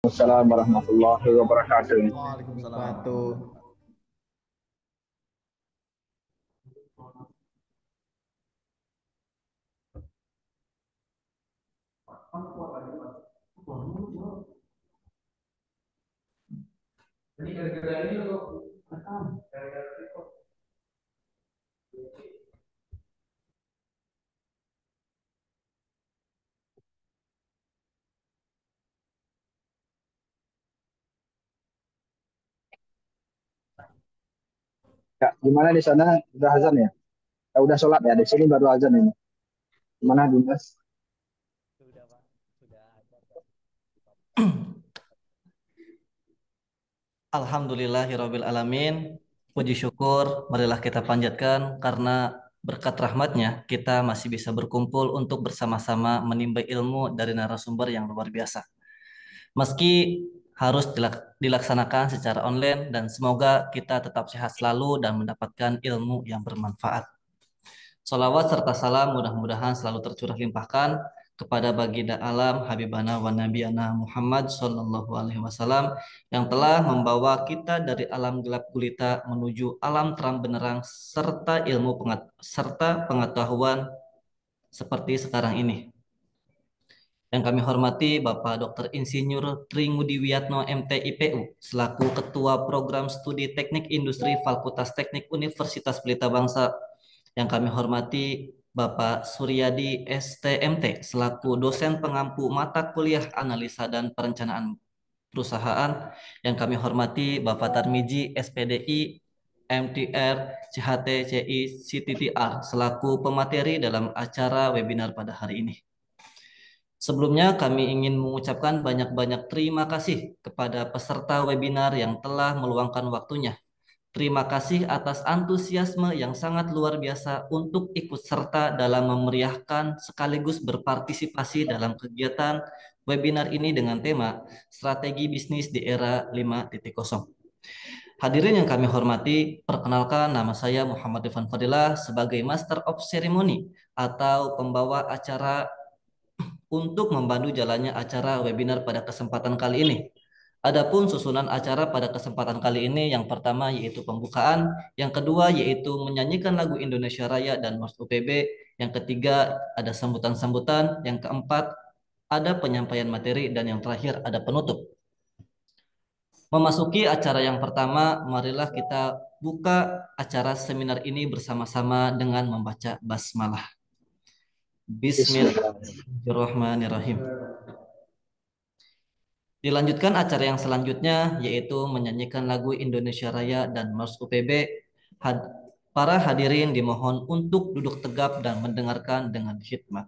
Assalamualaikum warahmatullahi wabarakatuh. Waalaikumsalam. Wabarakatuh. Ya, gimana di sana? Udah azan ya? Udah sholat ya? Di sini baru azan ini. Gimana Dimas? Alhamdulillahirabbil alamin. Puji syukur marilah kita panjatkan karena berkat rahmatnya kita masih bisa berkumpul untuk bersama-sama menimba ilmu dari narasumber yang luar biasa. Meski harus dilaksanakan secara online dan semoga kita tetap sehat selalu dan mendapatkan ilmu yang bermanfaat. Salawat serta salam mudah-mudahan selalu tercurah limpahkan kepada baginda alam Habibana wa Nabiyana Muhammad Sallallahu Alaihi Wasallam yang telah membawa kita dari alam gelap gulita menuju alam terang benderang serta pengetahuan seperti sekarang ini. Yang kami hormati Bapak Dr. Insinyur Tri Ngudi Wiyatno MTIPU selaku Ketua Program Studi Teknik Industri Fakultas Teknik Universitas Pelita Bangsa. Yang kami hormati Bapak Suryadi STMT selaku dosen pengampu mata kuliah analisa dan perencanaan perusahaan. Yang kami hormati Bapak Tarmiji SPDI MTR CHT CI CTTR selaku pemateri dalam acara webinar pada hari ini. Sebelumnya kami ingin mengucapkan banyak-banyak terima kasih kepada peserta webinar yang telah meluangkan waktunya. Terima kasih atas antusiasme yang sangat luar biasa untuk ikut serta dalam memeriahkan sekaligus berpartisipasi dalam kegiatan webinar ini dengan tema Strategi Bisnis di Era 5.0. Hadirin yang kami hormati, perkenalkan nama saya Muhammad Irfan Fadilah sebagai Master of Ceremony atau pembawa acara untuk membantu jalannya acara webinar pada kesempatan kali ini. Adapun susunan acara pada kesempatan kali ini yang pertama yaitu pembukaan, yang kedua yaitu menyanyikan lagu Indonesia Raya dan Mars UPB, yang ketiga ada sambutan-sambutan, yang keempat ada penyampaian materi, dan yang terakhir ada penutup. Memasuki acara yang pertama, marilah kita buka acara seminar ini bersama-sama dengan membaca basmalah. Bismillah. Bismillahirrahmanirrahim. Dilanjutkan acara yang selanjutnya yaitu menyanyikan lagu Indonesia Raya dan Mars UPB. Para hadirin dimohon untuk duduk tegap dan mendengarkan dengan hikmat.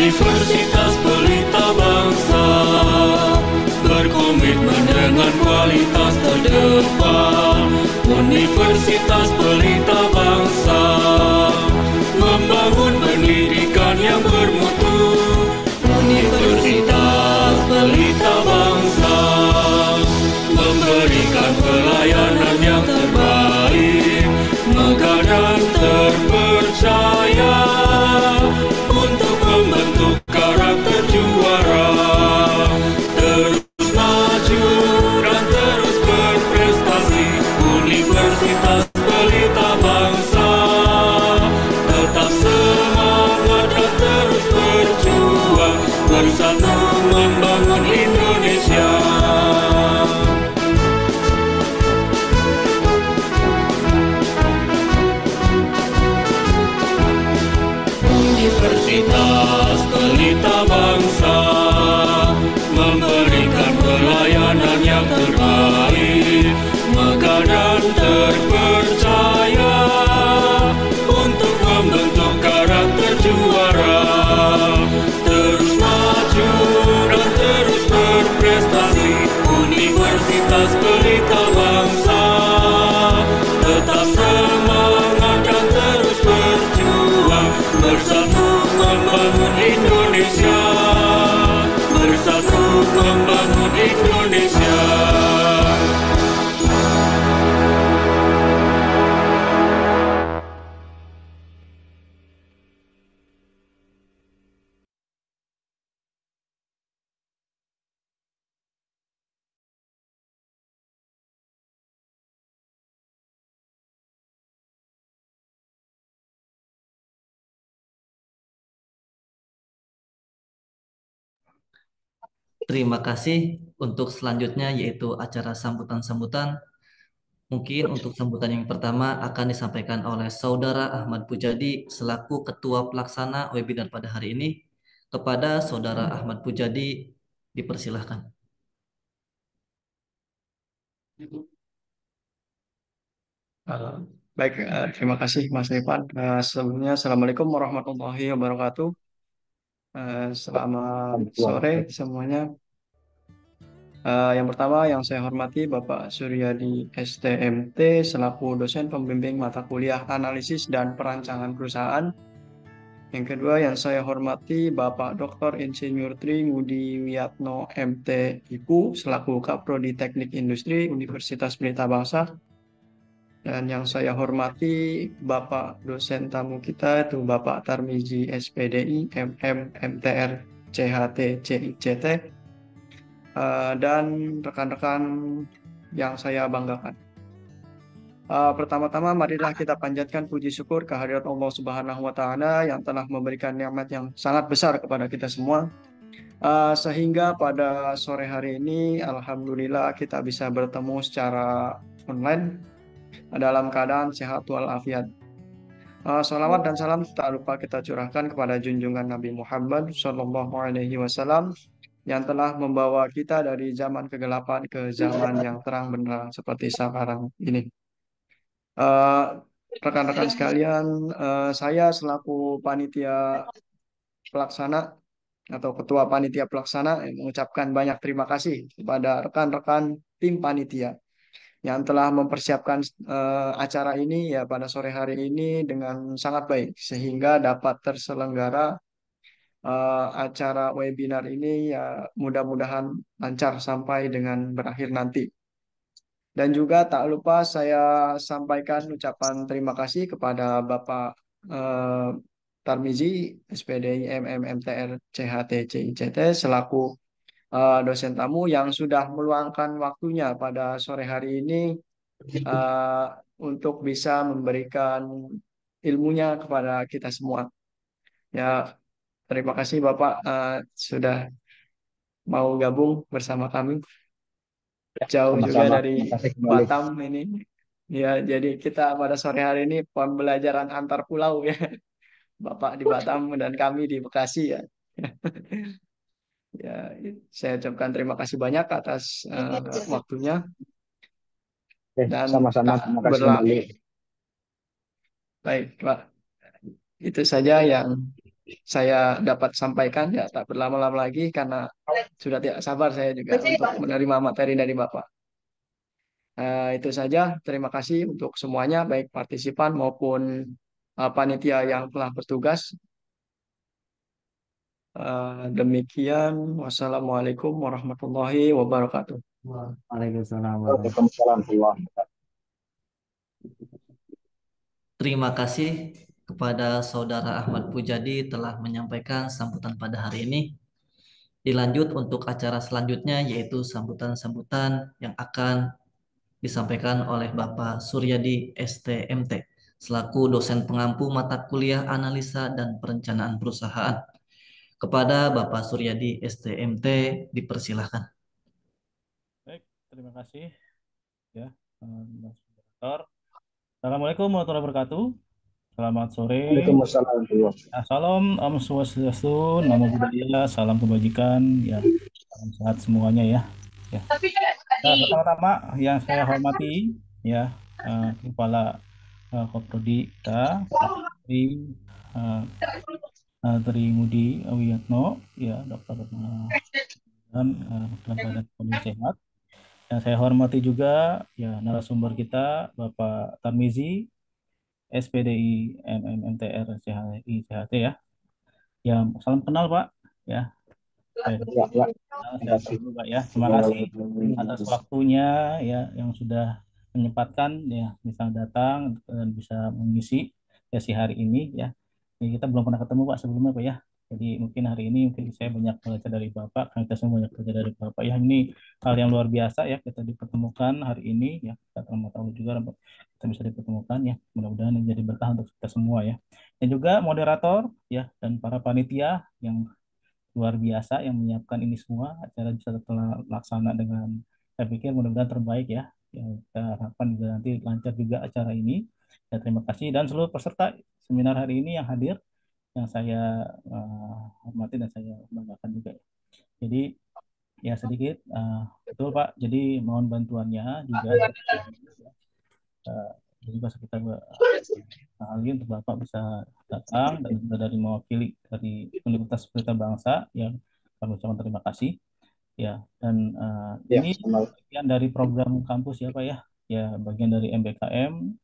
Universitas Pelita Bangsa berkomitmen dengan kualitas terdepan. Universitas Pelita Bangsa membangun pendidikan yang bermutu. Universitas Pelita Bangsa memberikan pelayanan yang terbaik, megah dan terpercaya untuk membentuk karakter juara. Terus maju dan terus berprestasi. Universitas Pelita Bangsa tetap semangat dan terus berjuang, bersatu membangun Indonesia. Universitas Pelita Bangsa memberikan pelayanan yang terbaik, megah dan terpercaya untuk membentuk karakter juara. Terus maju dan terus berprestasi. Universitas Pelita Bangsa tetap semangat dan terus berjuang, bersatu membangun Indonesia, bersatu membangun Indonesia. Terima kasih. Untuk selanjutnya yaitu acara sambutan-sambutan. Mungkin untuk sambutan yang pertama akan disampaikan oleh Saudara Ahmad Pujadi selaku Ketua Pelaksana webinar pada hari ini. Kepada Saudara Ahmad Pujadi, dipersilahkan. Eh, Baik, terima kasih Mas Rifan. Sebelumnya, Assalamualaikum warahmatullahi wabarakatuh. Selamat sore semuanya. Yang pertama, yang saya hormati Bapak Suryadi STMT selaku dosen pembimbing mata kuliah analisis dan perancangan perusahaan. Yang kedua, yang saya hormati Bapak Dr. Insinyur Tri Ngudi Wiyatno MT IPU selaku Kaprodi Teknik Industri Universitas Pelita Bangsa. Dan yang saya hormati Bapak dosen tamu kita itu Bapak Tarmizi SPDI MM MTR CHT CICT dan rekan-rekan yang saya banggakan. Pertama-tama marilah kita panjatkan puji syukur kehadirat Allah Subhanahu wa taala yang telah memberikan nikmat yang sangat besar kepada kita semua. Sehingga pada sore hari ini alhamdulillah kita bisa bertemu secara online dalam keadaan sehat walafiat. Salawat dan salam tak lupa kita curahkan kepada junjungan Nabi Muhammad SAW yang telah membawa kita dari zaman kegelapan ke zaman yang terang benderang seperti sekarang ini. Rekan-rekan sekalian, saya selaku panitia pelaksana atau ketua panitia pelaksana mengucapkan banyak terima kasih kepada rekan-rekan tim panitia yang telah mempersiapkan acara ini ya pada sore hari ini dengan sangat baik sehingga dapat terselenggara acara webinar ini ya mudah-mudahan lancar sampai dengan berakhir nanti. Dan juga tak lupa saya sampaikan ucapan terima kasih kepada Bapak eh, Tarmizi SPDI MMMTR CHT CICT selaku dosen tamu yang sudah meluangkan waktunya pada sore hari ini uh, untuk bisa memberikan ilmunya kepada kita semua. Ya, terima kasih Bapak sudah mau gabung bersama kami. Jauh juga Sama-sama. dari Terima kasih kembali. Batam ini. Ya, jadi kita pada sore hari ini pembelajaran antar pulau ya. Bapak di Batam dan kami di Bekasi ya. Ya, saya ucapkan terima kasih banyak atas waktunya Oke, dan sama-sama. tak Terima kasih berla kembali. baik Pak. Itu saja yang saya dapat sampaikan ya, tak berlama-lama lagi karena sudah tidak sabar saya juga untuk menerima materi dari Bapak. Itu saja. Terima kasih untuk semuanya, baik partisipan maupun panitia yang telah bertugas. Demikian. Wassalamualaikum warahmatullahi wabarakatuh. Waalaikumsalam warahmatullahi Waalaikumsalam warahmatullahi wabarakatuh. Terima kasih kepada Saudara Ahmad Pujadi telah menyampaikan sambutan pada hari ini. Dilanjut untuk acara selanjutnya yaitu sambutan-sambutan yang akan disampaikan oleh Bapak Suryadi STMT selaku dosen pengampu mata kuliah analisa dan perencanaan perusahaan. Kepada Bapak Suryadi STMT dipersilahkan. Baik, terima kasih ya, Mas Moderator. Assalamualaikum warahmatullahi wabarakatuh. Selamat sore. Waalaikumsalam warahmatullahi wabarakatuh. Salam Om Swastiastu, Namo Buddhaya, salam kebajikan, ya, salam sehat semuanya ya. Ya. Nah, pertama-tama yang saya hormati ya, Kepala Koprodi kita, Tri Tri Ngudi Wiyatno, ya, Dokter dan dalam keadaan kondisi sehat. Yang saya hormati juga ya narasumber kita Bapak Tarmizi, SPDI MMMTR CHI CHT ya. Ya, salam kenal Pak. Ya, saya Ya, ya. Terima sehat kasih. dulu Pak ya. Terima kasih atas waktunya ya yang sudah menyempatkan ya bisa datang dan bisa mengisi sesi hari ini ya. Jadi kita belum pernah ketemu Pak sebelumnya Pak ya. Jadi mungkin hari ini mungkin saya banyak belajar dari Bapak, kan kita semua banyak belajar dari Bapak ya. Ini hal yang luar biasa ya kita dipertemukan hari ini ya. Kita mau tahu juga kita bisa dipertemukan ya. Mudah-mudahan menjadi berkah untuk kita semua ya. Dan juga moderator ya dan para panitia yang luar biasa yang menyiapkan ini semua acara bisa terlaksana dengan saya pikir mudah-mudahan terbaik ya. Ya, kita harapkan juga nanti lancar juga acara ini. Ya, terima kasih dan seluruh peserta seminar hari ini yang hadir yang saya hormati dan saya banggakan juga. Jadi ya sedikit betul Pak. Jadi mohon bantuannya juga jadi pas kita kali untuk Bapak bisa datang dan juga dari mewakili dari Universitas Pelita Bangsa yang kami ucapkan terima kasih ya dan Ya, ini sama. bagian dari program kampus ya Pak ya ya bagian dari MBKM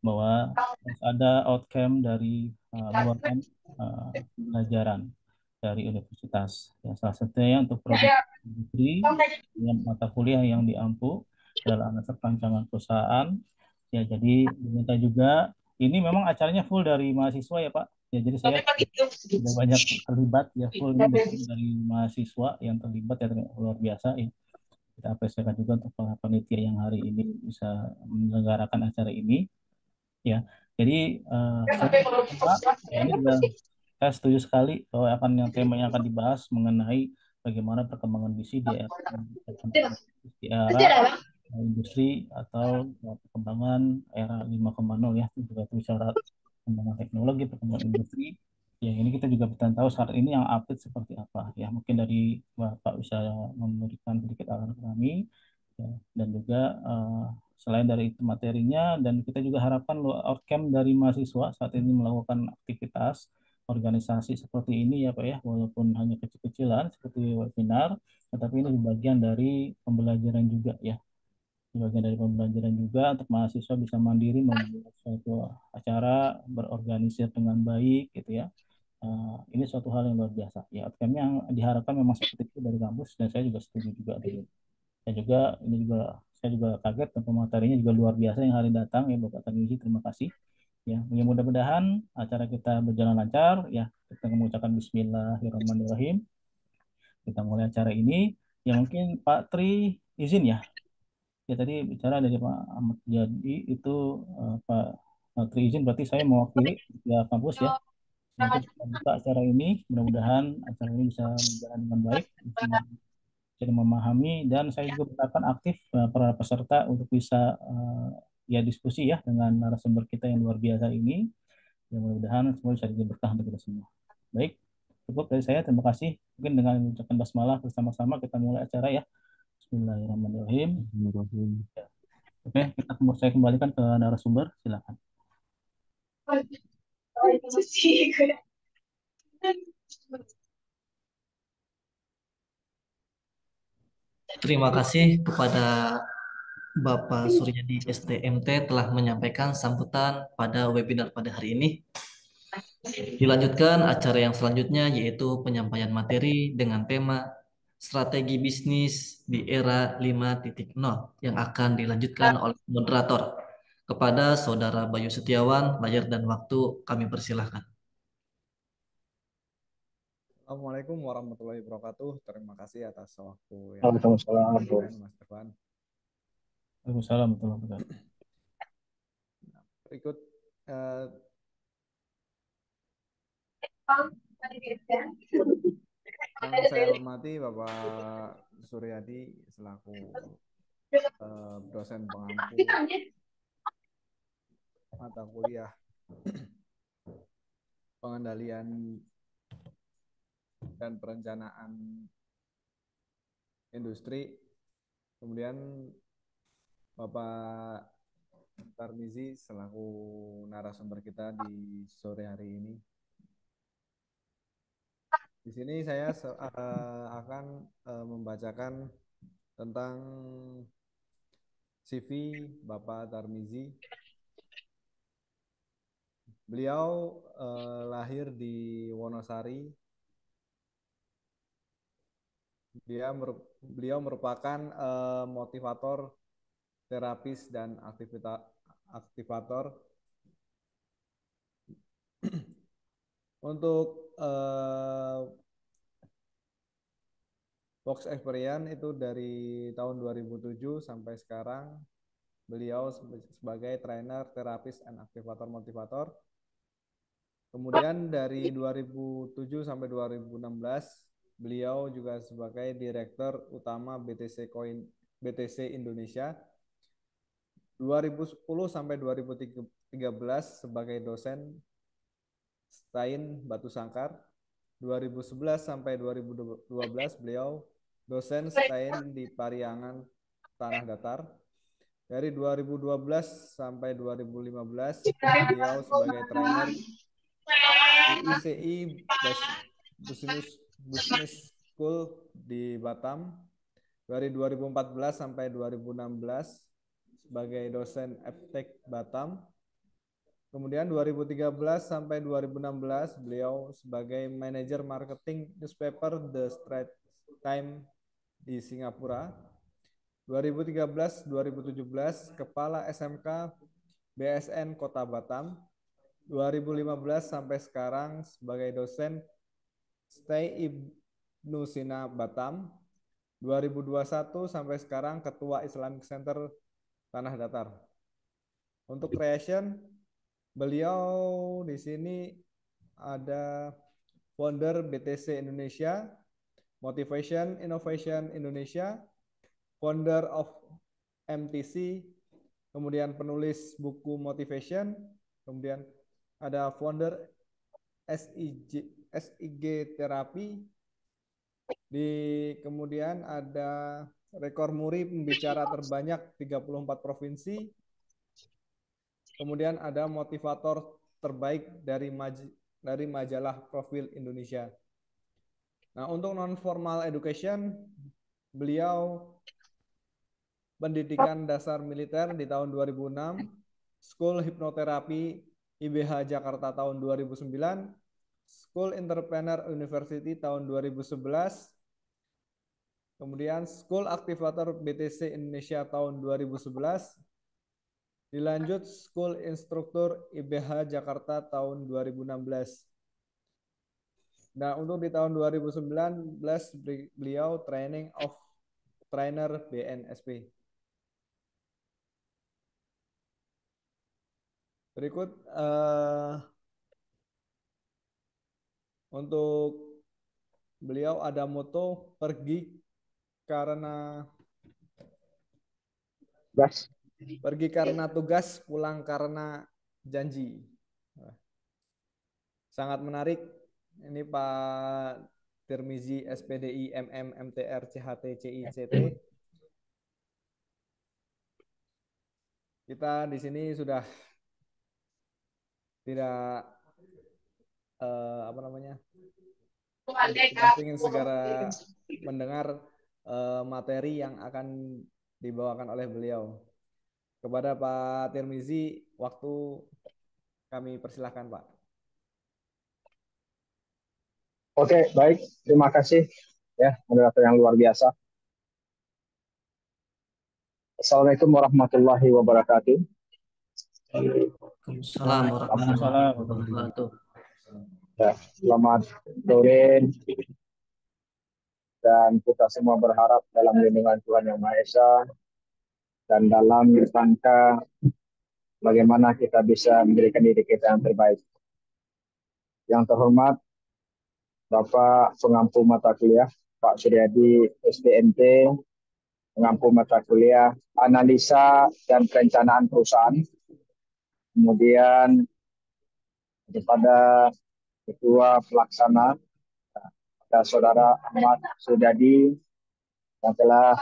bahwa harus ada outcome dari luaran pelajaran dari universitas ya salah satunya untuk program industri yang mata kuliah yang diampu adalah anak perancangan perusahaan ya jadi diminta juga ini memang acaranya full dari mahasiswa ya Pak ya jadi saya sudah banyak terlibat ya full ini dari mahasiswa yang terlibat ya luar biasa ya. Kita apresiasi juga untuk para panitia yang hari ini bisa menyelenggarakan acara ini ya. Jadi Pak, ya ini juga saya setuju sekali bahwa yang tema yang akan dibahas mengenai bagaimana perkembangan bisnis di era industri atau perkembangan era 5.0 ya juga itu syarat perkembangan teknologi perkembangan industri ya ini kita juga pengen tahu saat ini yang update seperti apa ya mungkin dari Bapak bisa memberikan sedikit arahan ke kami ya, dan juga selain dari itu materinya dan kita juga harapkan outcome dari mahasiswa saat ini melakukan aktivitas organisasi seperti ini ya Pak ya walaupun hanya kecil-kecilan seperti webinar tetapi ini bagian dari pembelajaran juga ya bagian dari pembelajaran juga untuk mahasiswa bisa mandiri membuat suatu acara berorganisir dengan baik gitu ya. Ini suatu hal yang luar biasa ya outcome yang diharapkan memang seperti itu dari kampus dan saya juga setuju juga dari dan juga ini juga saya juga kaget dan pematerinya juga luar biasa yang hari datang ya Bapak Tarmizi terima kasih ya. Ya mudah-mudahan acara kita berjalan lancar ya kita mengucapkan Bismillahirrahmanirrahim kita mulai acara ini ya mungkin Pak Tri izin ya. Ya tadi bicara dari Pak Ahmad jadi itu Pak Tri izin berarti saya mewakili ya kampus ya untuk kita buka acara ini. Mudah-mudahan acara ini bisa berjalan dengan baik, semua bisa memahami dan saya juga berharapkan aktif para peserta untuk bisa ya diskusi ya dengan narasumber kita yang luar biasa ini. Ya, mudah-mudahan semua bisa jadi berkah untuk kita semua. Baik, cukup dari saya. Terima kasih. Mungkin dengan ucapan basmalah bersama-sama kita mulai acara ya. Bismillahirrahmanirrahim. Oke, saya kembalikan ke narasumber. Silakan. Terima kasih kepada Bapak Suryadi STMT telah menyampaikan sambutan pada webinar pada hari ini. Dilanjutkan acara yang selanjutnya yaitu penyampaian materi dengan tema strategi bisnis di era 5.0 yang akan dilanjutkan oleh moderator. Kepada Saudara Bayu Setiawan, layar dan waktu kami persilahkan. Assalamualaikum warahmatullahi wabarakatuh. Terima kasih atas waktu yang Waalaikumsalam. diberikan, Mas Irfan. Waalaikumsalam warahmatullahi wabarakatuh. Berikut yang saya hormati Bapak Suryadi selaku dosen pengampu mata kuliah pengendalian dan perencanaan industri. Kemudian Bapak Tarmizi selaku narasumber kita di sore hari ini. Di sini saya akan membacakan tentang CV Bapak Tarmizi. Beliau lahir di Wonosari. Beliau merupakan motivator, terapis, dan aktivator. Untuk Box Experience itu dari tahun 2007 sampai sekarang beliau sebagai trainer, terapis, dan aktivator motivator. Kemudian dari 2007 sampai 2016 beliau juga sebagai direktur utama BTC Indonesia. 2010 sampai 2013 sebagai dosen Stain Batu Sangkar. 2011 sampai 2012 beliau dosen Stain di Pariangan Tanah Datar. Dari 2012 sampai 2015 beliau sebagai trainer di ICI Business School di Batam. Dari 2014 sampai 2016 sebagai dosen FTech Batam. Kemudian 2013 sampai 2016 beliau sebagai manajer marketing newspaper The Straits Times di Singapura. 2013-2017 kepala SMK BSN Kota Batam. 2015 sampai sekarang sebagai dosen Stay Ibnu Sina Batam. 2021 sampai sekarang ketua Islamic Center Tanah Datar. Untuk creation beliau di sini ada founder BTC Indonesia, Motivation Innovation Indonesia, founder of MTC, kemudian penulis buku Motivation, kemudian ada founder SIG Terapi, kemudian ada rekor muri pembicara terbanyak 34 provinsi. Kemudian ada motivator terbaik dari majalah Profil Indonesia. Nah, untuk non-formal education, beliau pendidikan dasar militer di tahun 2006, School Hipnoterapi IBH Jakarta tahun 2009, School Entrepreneur University tahun 2011, kemudian School Aktivator BTC Indonesia tahun 2011, dilanjut School Instruktur IBH Jakarta tahun 2016. Nah, untuk di tahun 2019 beliau training of trainer BNSP. Berikut untuk beliau ada moto pergi karena tugas, pulang karena janji. Sangat menarik. Ini Pak Tirmizi SPDI MM MTR CHT CICT. Kita di sini sudah tidak ingin segera mendengar materi yang akan dibawakan oleh beliau. Kepada Pak Tirmizi, waktu kami persilahkan, Pak. Oke, baik. Terima kasih ya, moderator yang luar biasa. Assalamualaikum warahmatullahi wabarakatuh. Waalaikumsalam warahmatullahi Waalaikumsalam. wabarakatuh. Ya, selamat sore dan kita semua berharap dalam lindungan Tuhan Yang Maha Esa dan dalam rangka bagaimana kita bisa menjadikan diri kita yang terbaik. Yang terhormat Bapak pengampu mata kuliah Pak Suryadi SDMT, pengampu mata kuliah analisa dan perencanaan perusahaan. Kemudian kepada Ketua Pelaksana, ada Saudara Ahmad Suryadi yang telah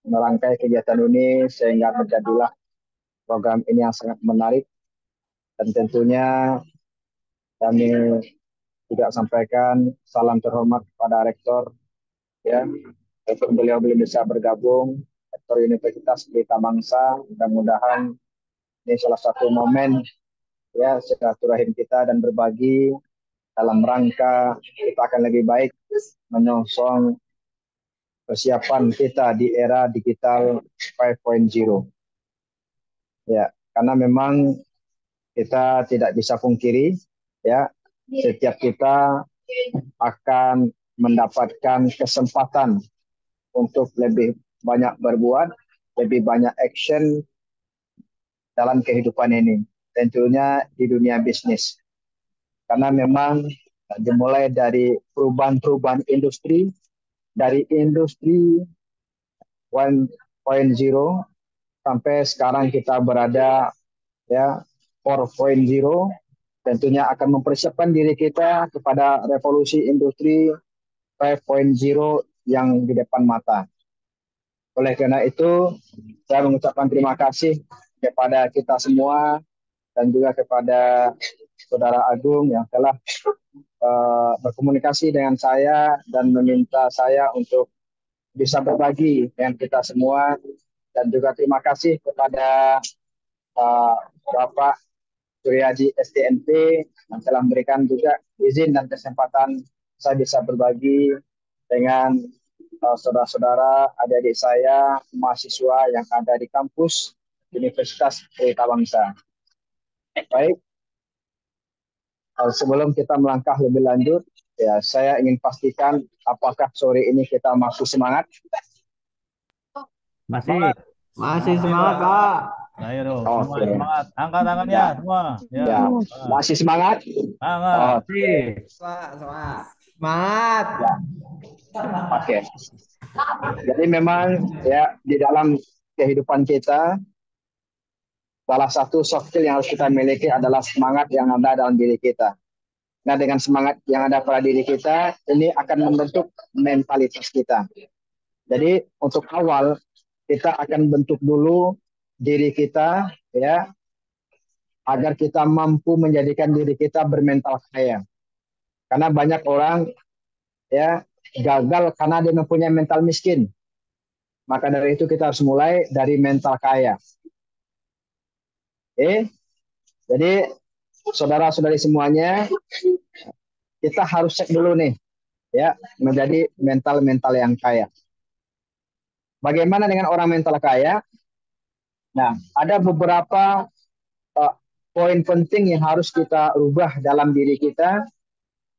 merangkai kegiatan ini sehingga terjadilah program ini yang sangat menarik. Dan tentunya kami juga sampaikan salam terhormat kepada Rektor, ya, walaupun beliau belum bisa bergabung, Rektor Universitas Pelita Bangsa. Mudah-mudahan ini salah satu momen ya silaturahim kita dan berbagi dalam rangka kita akan lebih baik menyongsong persiapan kita di era digital 5.0. Ya, karena memang kita tidak bisa pungkiri ya, setiap kita akan mendapatkan kesempatan untuk lebih banyak berbuat, lebih banyak action dalam kehidupan ini. Tentunya di dunia bisnis. Karena memang dimulai dari perubahan-perubahan industri, dari industri 1.0 sampai sekarang kita berada ya 4.0, tentunya akan mempersiapkan diri kita kepada revolusi industri 5.0 yang di depan mata. Oleh karena itu, saya mengucapkan terima kasih kepada kita semua dan juga kepada Saudara Agung yang telah berkomunikasi dengan saya dan meminta saya untuk bisa berbagi dengan kita semua. Dan juga terima kasih kepada Bapak Suryadi SDNP yang telah memberikan juga izin dan kesempatan saya bisa berbagi dengan saudara-saudara, adik-adik saya, mahasiswa yang ada di kampus Universitas Pelita Bangsa. Baik, sebelum kita melangkah lebih lanjut, ya saya ingin pastikan apakah sore ini kita masih semangat? Semangat. Masih semangat, Pak. Ayo dong, Oke. semua semangat. Angkat tangannya Ya. semua. Ya, masih semangat? Semangat. Oke. Pak, semangat. Semangat. Ya. Oke. Jadi memang ya di dalam kehidupan kita salah satu soft skill yang harus kita miliki adalah semangat yang ada dalam diri kita. Nah, dengan semangat yang ada pada diri kita, ini akan membentuk mentalitas kita. Jadi untuk awal kita akan bentuk dulu diri kita ya agar kita mampu menjadikan diri kita bermental kaya. Karena banyak orang ya gagal karena dia mempunyai mental miskin. Maka dari itu kita harus mulai dari mental kaya. Jadi saudara-saudari semuanya, kita harus cek dulu nih ya menjadi mental yang kaya. Bagaimana dengan orang mental kaya? Nah, ada beberapa poin penting yang harus kita rubah dalam diri kita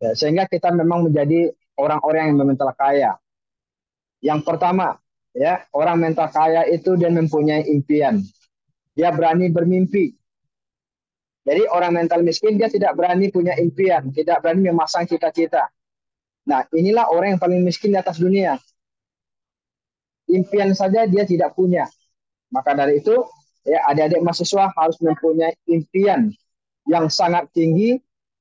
ya, sehingga kita memang menjadi orang-orang yang mental kaya. Yang pertama, ya, orang mental kaya itu dia mempunyai impian. Dia berani bermimpi. Jadi orang mental miskin dia tidak berani punya impian, tidak berani memasang cita-cita. Nah, inilah orang yang paling miskin di atas dunia. Impian saja dia tidak punya. Maka dari itu, ya adik-adik mahasiswa harus mempunyai impian yang sangat tinggi,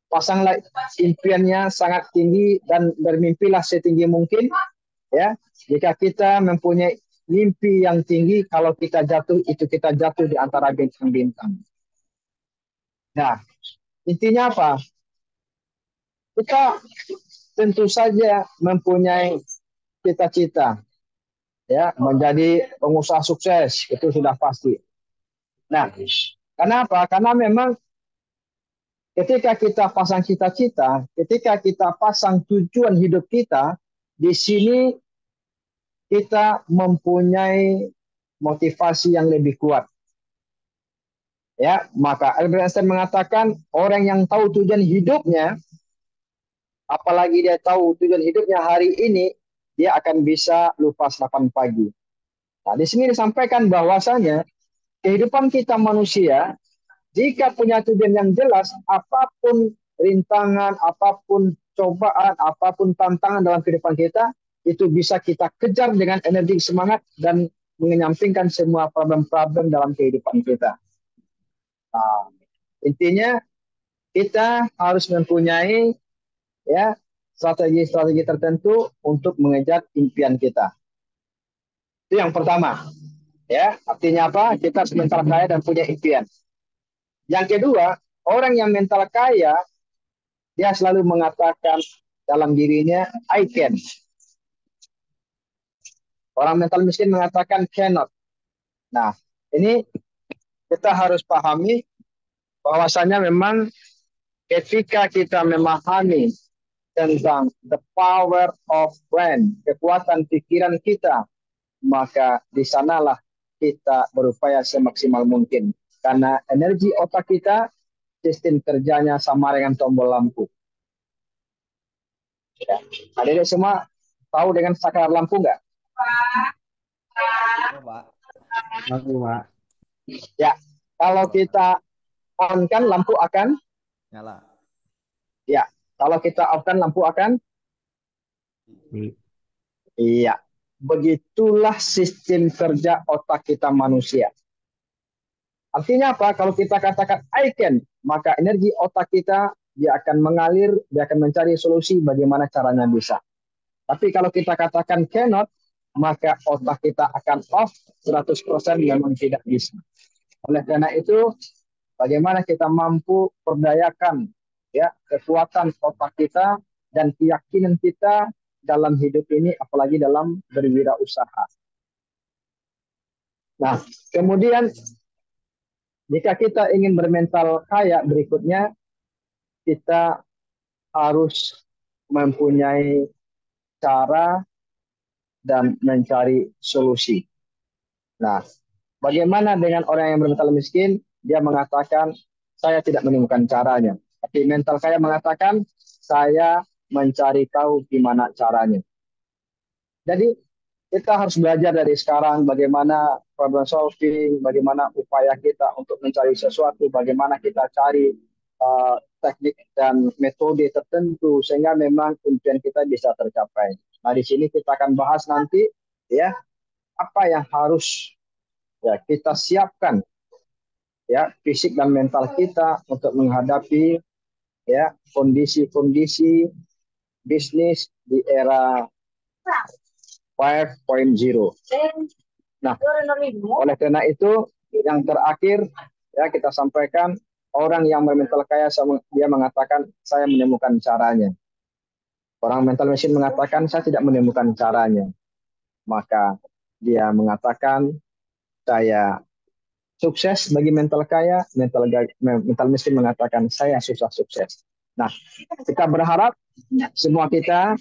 pasanglah impiannya sangat tinggi dan bermimpilah setinggi mungkin. Ya, jika kita mempunyai mimpi yang tinggi, kalau kita jatuh itu kita jatuh di antara bintang-bintang. Nah, intinya apa? Kita tentu saja mempunyai cita-cita. ya menjadi pengusaha sukses, itu sudah pasti. Nah, kenapa? Karena memang ketika kita pasang cita-cita, ketika kita pasang tujuan hidup kita, di sini kita mempunyai motivasi yang lebih kuat. Ya, maka Albert Einstein mengatakan orang yang tahu tujuan hidupnya, apalagi dia tahu tujuan hidupnya hari ini, dia akan bisa lupa 8 pagi. Nah, di sini disampaikan bahwasanya kehidupan kita manusia, jika punya tujuan yang jelas, apapun rintangan, apapun cobaan, apapun tantangan dalam kehidupan kita, itu bisa kita kejar dengan energi semangat dan menyampingkan semua problem-problem dalam kehidupan kita. Nah, intinya kita harus mempunyai ya strategi-strategi tertentu untuk mengejar impian kita. Itu yang pertama. Ya, artinya apa? Kita harus mental kaya dan punya impian. Yang kedua, orang yang mental kaya, dia selalu mengatakan dalam dirinya, I can. Orang mental miskin mengatakan cannot. Nah, ini kita harus pahami bahwasanya memang ketika kita memahami tentang the power of brain, kekuatan pikiran kita, maka di sanalah kita berupaya semaksimal mungkin. Karena energi otak kita, sistem kerjanya sama dengan tombol lampu. Ya. Adik-adik semua tahu dengan saklar lampu nggak? Oh, Pak. Aku, Pak. Ya, kalau kita on kan lampu akan, Nyala. ya. Kalau kita off kan lampu akan, iya. Begitulah sistem kerja otak kita manusia. Artinya apa? Kalau kita katakan I can, maka energi otak kita dia akan mengalir, dia akan mencari solusi bagaimana caranya bisa. Tapi kalau kita katakan cannot, maka otak kita akan off 100% memang tidak bisa. Oleh karena itu, bagaimana kita mampu perdayakan ya kekuatan otak kita dan keyakinan kita dalam hidup ini, apalagi dalam berwirausaha. Nah, kemudian jika kita ingin bermental kaya, berikutnya kita harus mempunyai cara dan mencari solusi. Nah, bagaimana dengan orang yang bermental miskin? Dia mengatakan, saya tidak menemukan caranya. Tapi mental kaya mengatakan, saya mencari tahu gimana caranya. Jadi, kita harus belajar dari sekarang bagaimana problem solving, bagaimana upaya kita untuk mencari sesuatu, bagaimana kita cari teknik dan metode tertentu sehingga memang impian kita bisa tercapai. Nah, di sini kita akan bahas nanti ya apa yang harus ya kita siapkan ya fisik dan mental kita untuk menghadapi ya kondisi-kondisi bisnis di era 5.0. Nah, oleh karena itu yang terakhir ya kita sampaikan orang yang bermental kaya dia mengatakan saya menemukan caranya. Orang mental miskin mengatakan saya tidak menemukan caranya. Maka dia mengatakan saya sukses bagi mental kaya, mental miskin mengatakan saya susah sukses. Nah, kita berharap semua kita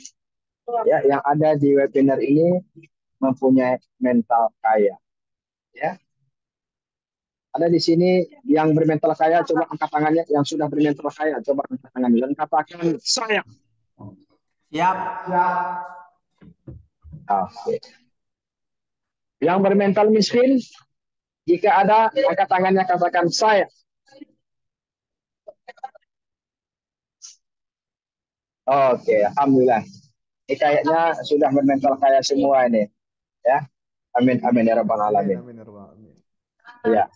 ya yang ada di webinar ini mempunyai mental kaya. Ya. Ada di sini yang bermental kaya, coba angkat tangannya. Yang sudah bermental kaya, coba angkat tangannya dan katakan saya. Siap. Oke. Yang bermental miskin, jika ada angkat tangannya katakan saya. Oke, alhamdulillah. Ini kayaknya sudah bermental kaya semua ini, ya. Amin amin ya rabbal alamin. Amin, ya Rabbal alamin. Ya.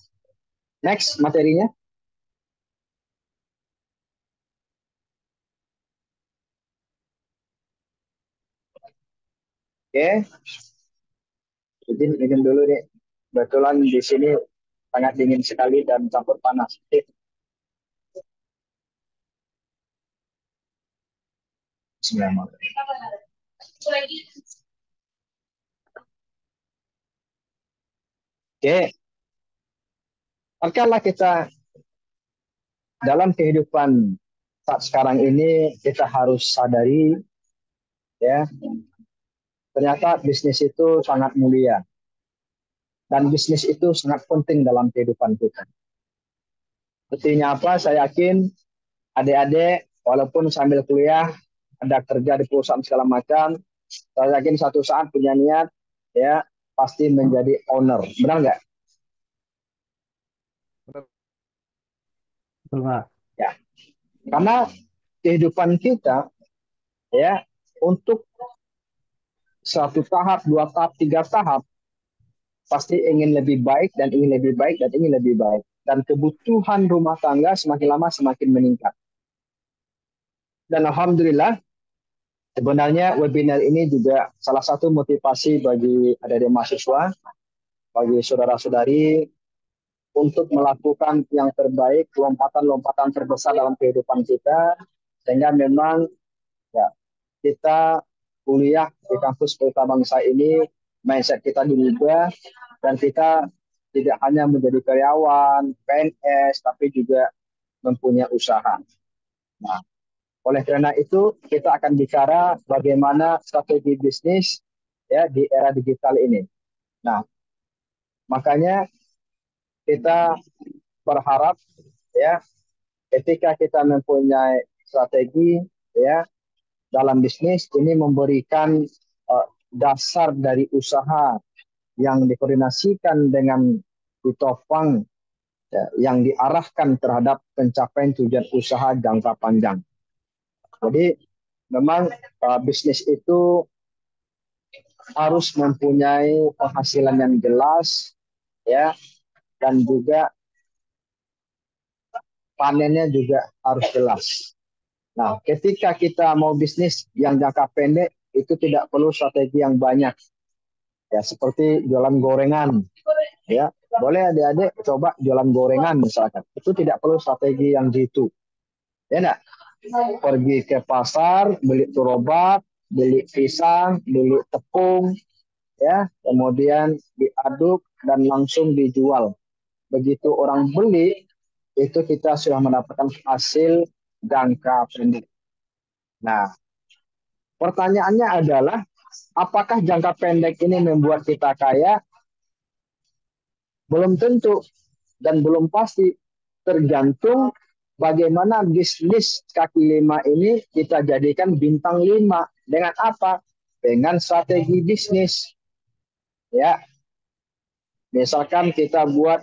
Next materinya. Oke. Izin dulu nih. Kebetulan di sini sangat dingin sekali dan campur panas. Bismillahirrahmanirrahim. Oke, terkala kita dalam kehidupan saat sekarang ini kita harus sadari ya, ternyata bisnis itu sangat mulia dan bisnis itu sangat penting dalam kehidupan kita. Buktinya apa? Saya yakin adik-adik walaupun sambil kuliah ada kerja di perusahaan segala macam, saya yakin satu saat punya niat ya pasti menjadi owner. Benar nggak? Betul, Pak. Ya. Karena kehidupan kita ya untuk satu tahap, dua tahap, tiga tahap pasti ingin lebih baik dan ingin lebih baik dan ingin lebih baik. Dan kebutuhan rumah tangga semakin lama semakin meningkat. Dan alhamdulillah sebenarnya webinar ini juga salah satu motivasi bagi adik-adik mahasiswa, bagi saudara-saudari untuk melakukan yang terbaik, lompatan-lompatan terbesar dalam kehidupan kita, sehingga memang ya kita kuliah di kampus Pelita Bangsa ini, mindset kita diubah dan kita tidak hanya menjadi karyawan, PNS, tapi juga mempunyai usaha. Nah, oleh karena itu kita akan bicara bagaimana strategi bisnis ya di era digital ini. Nah, makanya kita berharap ya ketika kita mempunyai strategi ya dalam bisnis ini memberikan dasar dari usaha yang dikoordinasikan dengan ditopang ya, yang diarahkan terhadap pencapaian tujuan usaha jangka panjang. Jadi memang bisnis itu harus mempunyai penghasilan yang jelas ya dan juga panennya juga harus jelas. Nah, ketika kita mau bisnis yang jangka pendek itu tidak perlu strategi yang banyak. Ya, seperti jualan gorengan. Ya, boleh adik-adik coba jualan gorengan misalkan. Itu tidak perlu strategi yang jitu. Ya enggak? Pergi ke pasar, beli turobak, beli pisang, beli tepung, ya, kemudian diaduk dan langsung dijual. Begitu orang beli, itu kita sudah mendapatkan hasil jangka pendek. Nah, pertanyaannya adalah, apakah jangka pendek ini membuat kita kaya? Belum tentu dan belum pasti. Tergantung bagaimana bisnis kaki lima ini kita jadikan bintang 5. Dengan apa? Dengan strategi bisnis. Ya, misalkan kita buat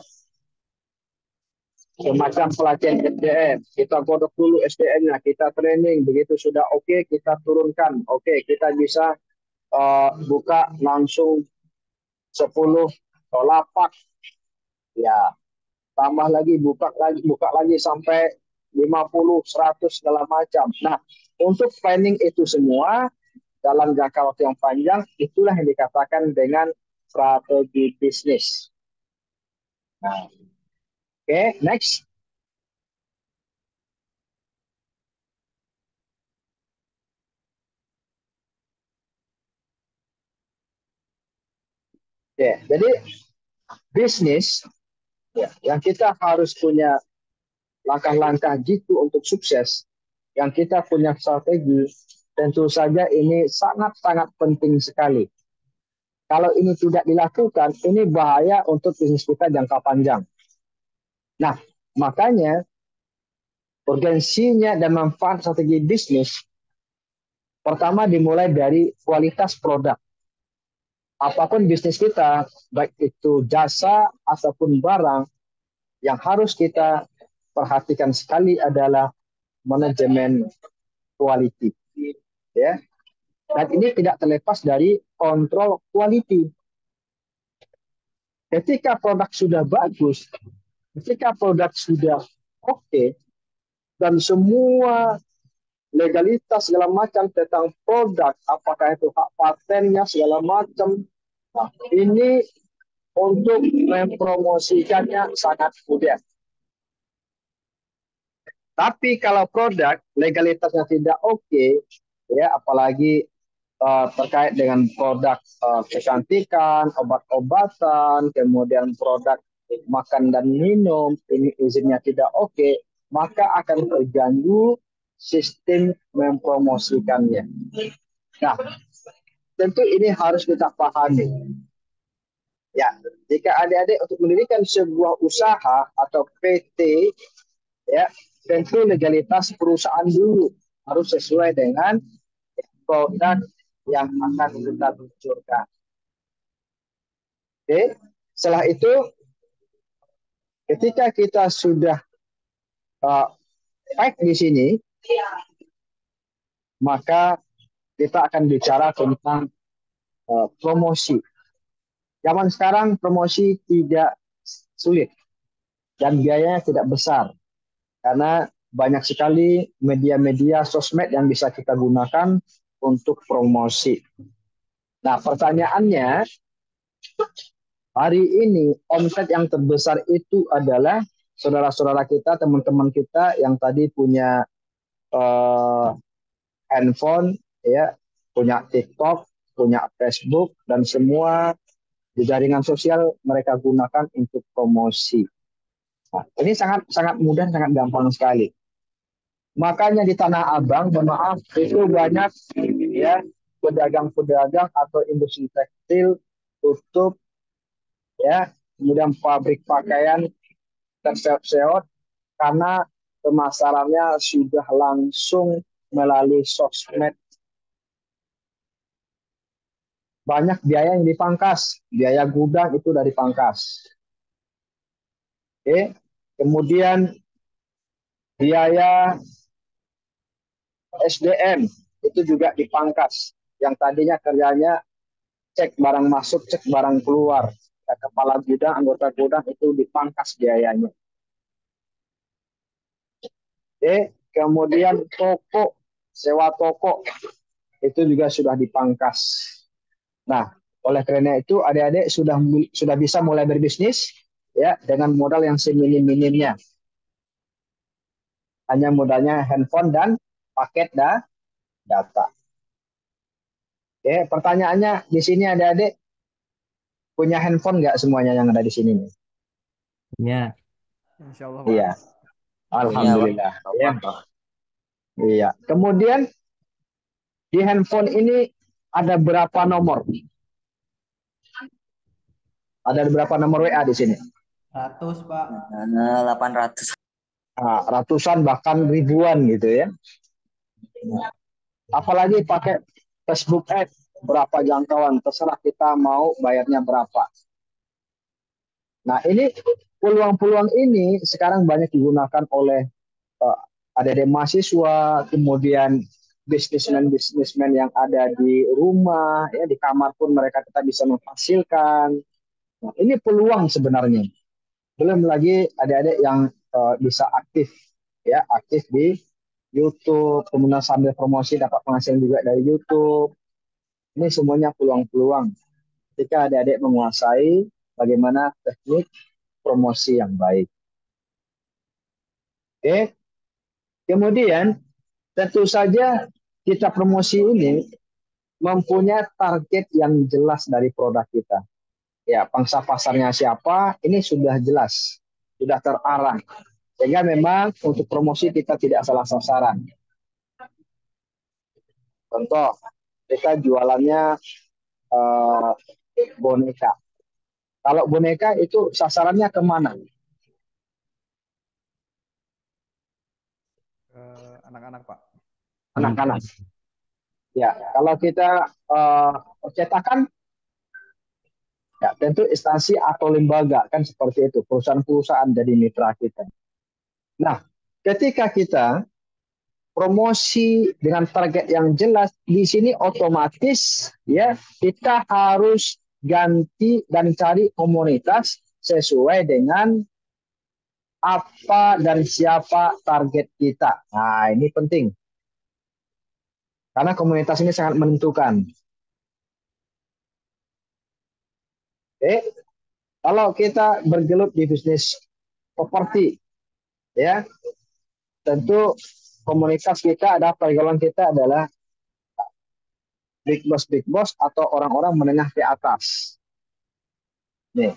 semacam pelatihan SDM, kita godok dulu SDM-nya, kita training, begitu sudah oke, kita turunkan. Oke, kita bisa buka langsung 10 lapak, ya, tambah lagi, buka lagi sampai 50, 100 segala macam. Nah, untuk planning itu semua dalam jangka waktu yang panjang, itulah yang dikatakan dengan strategi bisnis. Nah, oke, next. Ya, jadi bisnis ya, yang kita harus punya langkah-langkah jitu untuk sukses, yang kita punya strategi, tentu saja ini sangat-sangat penting sekali. Kalau ini tidak dilakukan, ini bahaya untuk bisnis kita jangka panjang. Nah, makanya urgensinya dan manfaat strategi bisnis pertama dimulai dari kualitas produk. Apapun bisnis kita, baik itu jasa ataupun barang, yang harus kita perhatikan sekali adalah manajemen quality. Ya. Dan ini tidak terlepas dari kontrol quality. Ketika produk sudah bagus, ketika produk sudah oke, dan semua legalitas segala macam tentang produk, apakah itu hak patennya segala macam, nah, ini untuk mempromosikannya sangat mudah. Tapi kalau produk legalitasnya tidak oke, ya apalagi terkait dengan produk kecantikan, obat-obatan, kemudian produk makan dan minum, ini izinnya tidak oke, maka akan terganggu sistem mempromosikannya. Nah, tentu ini harus kita pahami. Ya, jika adik-adik untuk mendirikan sebuah usaha atau PT, ya, tentu legalitas perusahaan dulu harus sesuai dengan produk yang akan kita luncurkan. Oke, setelah itu ketika kita sudah baik di sini, maka kita akan bicara tentang promosi. Zaman sekarang promosi tidak sulit dan biayanya tidak besar karena banyak sekali media-media sosmed yang bisa kita gunakan untuk promosi. Nah, pertanyaannya, hari ini omset yang terbesar itu adalah saudara-saudara kita, teman-teman kita yang tadi punya handphone, ya, punya TikTok, punya Facebook, dan semua di jaringan sosial mereka gunakan untuk promosi. Nah, ini sangat sangat mudah, sangat gampang sekali. Makanya di Tanah Abang, mohon maaf, itu banyak ya pedagang-pedagang atau industri tekstil tutup, ya, kemudian pabrik pakaian terseok-seok karena pemasarannya sudah langsung melalui sosmed. Banyak biaya yang dipangkas, biaya gudang itu dari pangkas. Oke, kemudian biaya SDM itu juga dipangkas. Yang tadinya kerjanya cek barang masuk, cek barang keluar. Ya, kepala gudang, anggota gudang itu dipangkas biayanya. Oke, kemudian toko, sewa toko itu juga sudah dipangkas. Nah, oleh karena itu adik-adik sudah bisa mulai berbisnis ya dengan modal yang seminim-minimnya. Hanya modalnya handphone dan paket data. Oke, pertanyaannya di sini adik-adik punya handphone nggak semuanya yang ada di sini nih? Ya. Insya Allah, Pak. Iya. Alhamdulillah. Ya. Iya. Kemudian di handphone ini ada berapa nomor? Ada berapa nomor WA di sini? 100, Pak. 800. Nah, ratusan bahkan ribuan gitu ya. Apalagi pakai Facebook Ads, berapa jangkauan, terserah kita mau bayarnya berapa. Nah, ini peluang-peluang ini sekarang banyak digunakan oleh adik-adik mahasiswa, kemudian bisnismen-bisnismen yang ada di rumah, ya di kamar pun mereka tetap bisa menghasilkan. Nah, ini peluang sebenarnya. Belum lagi adik-adik yang bisa aktif, ya aktif di YouTube, kemudian sambil promosi dapat penghasilan juga dari YouTube. Ini semuanya peluang-peluang ketika adik-adik menguasai bagaimana teknik promosi yang baik. Oke, kemudian tentu saja kita promosi ini mempunyai target yang jelas dari produk kita. Ya, pangsa pasarnya siapa, ini sudah jelas, sudah terarah. Sehingga memang untuk promosi kita tidak salah sasaran. Contoh, kita jualannya boneka. Kalau boneka itu sasarannya kemana? Anak-anak, Pak. Anak-anak. Ya, kalau kita percetakan, ya tentu instansi atau lembaga kan seperti itu. Perusahaan-perusahaan jadi mitra kita. Nah, ketika kita promosi dengan target yang jelas, di sini otomatis ya kita harus ganti dan cari komunitas sesuai dengan apa dan siapa target kita. Nah, ini penting. Karena komunitas ini sangat menentukan. Oke. Kalau kita bergelut di bisnis properti, ya, tentu komunitas kita ada pergaulan kita adalah big boss atau orang-orang menengah ke atas. Nih.